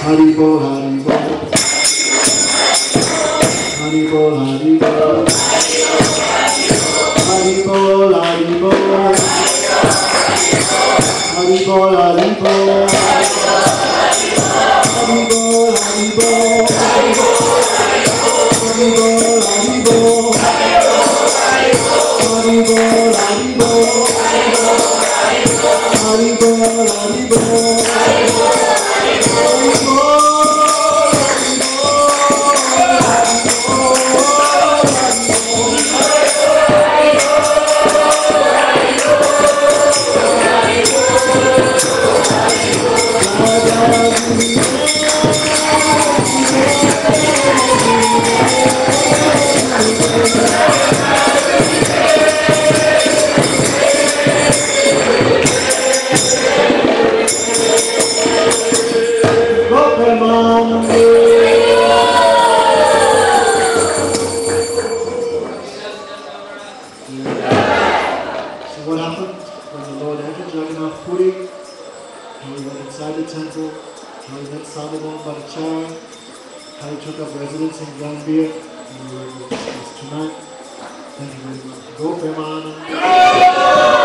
Haribol, Haribol, Haribol, Haribol, Haribol, Haribol, Haribol, Haribol, Haribol, Haribol, what happened when the Lord entered Jagannath Puri, how he went inside the temple, how he met Sadhguru Bhattacharya, how he took up residence in Gambhir, and we will discuss tonight. Thank you very much. Go Premanand.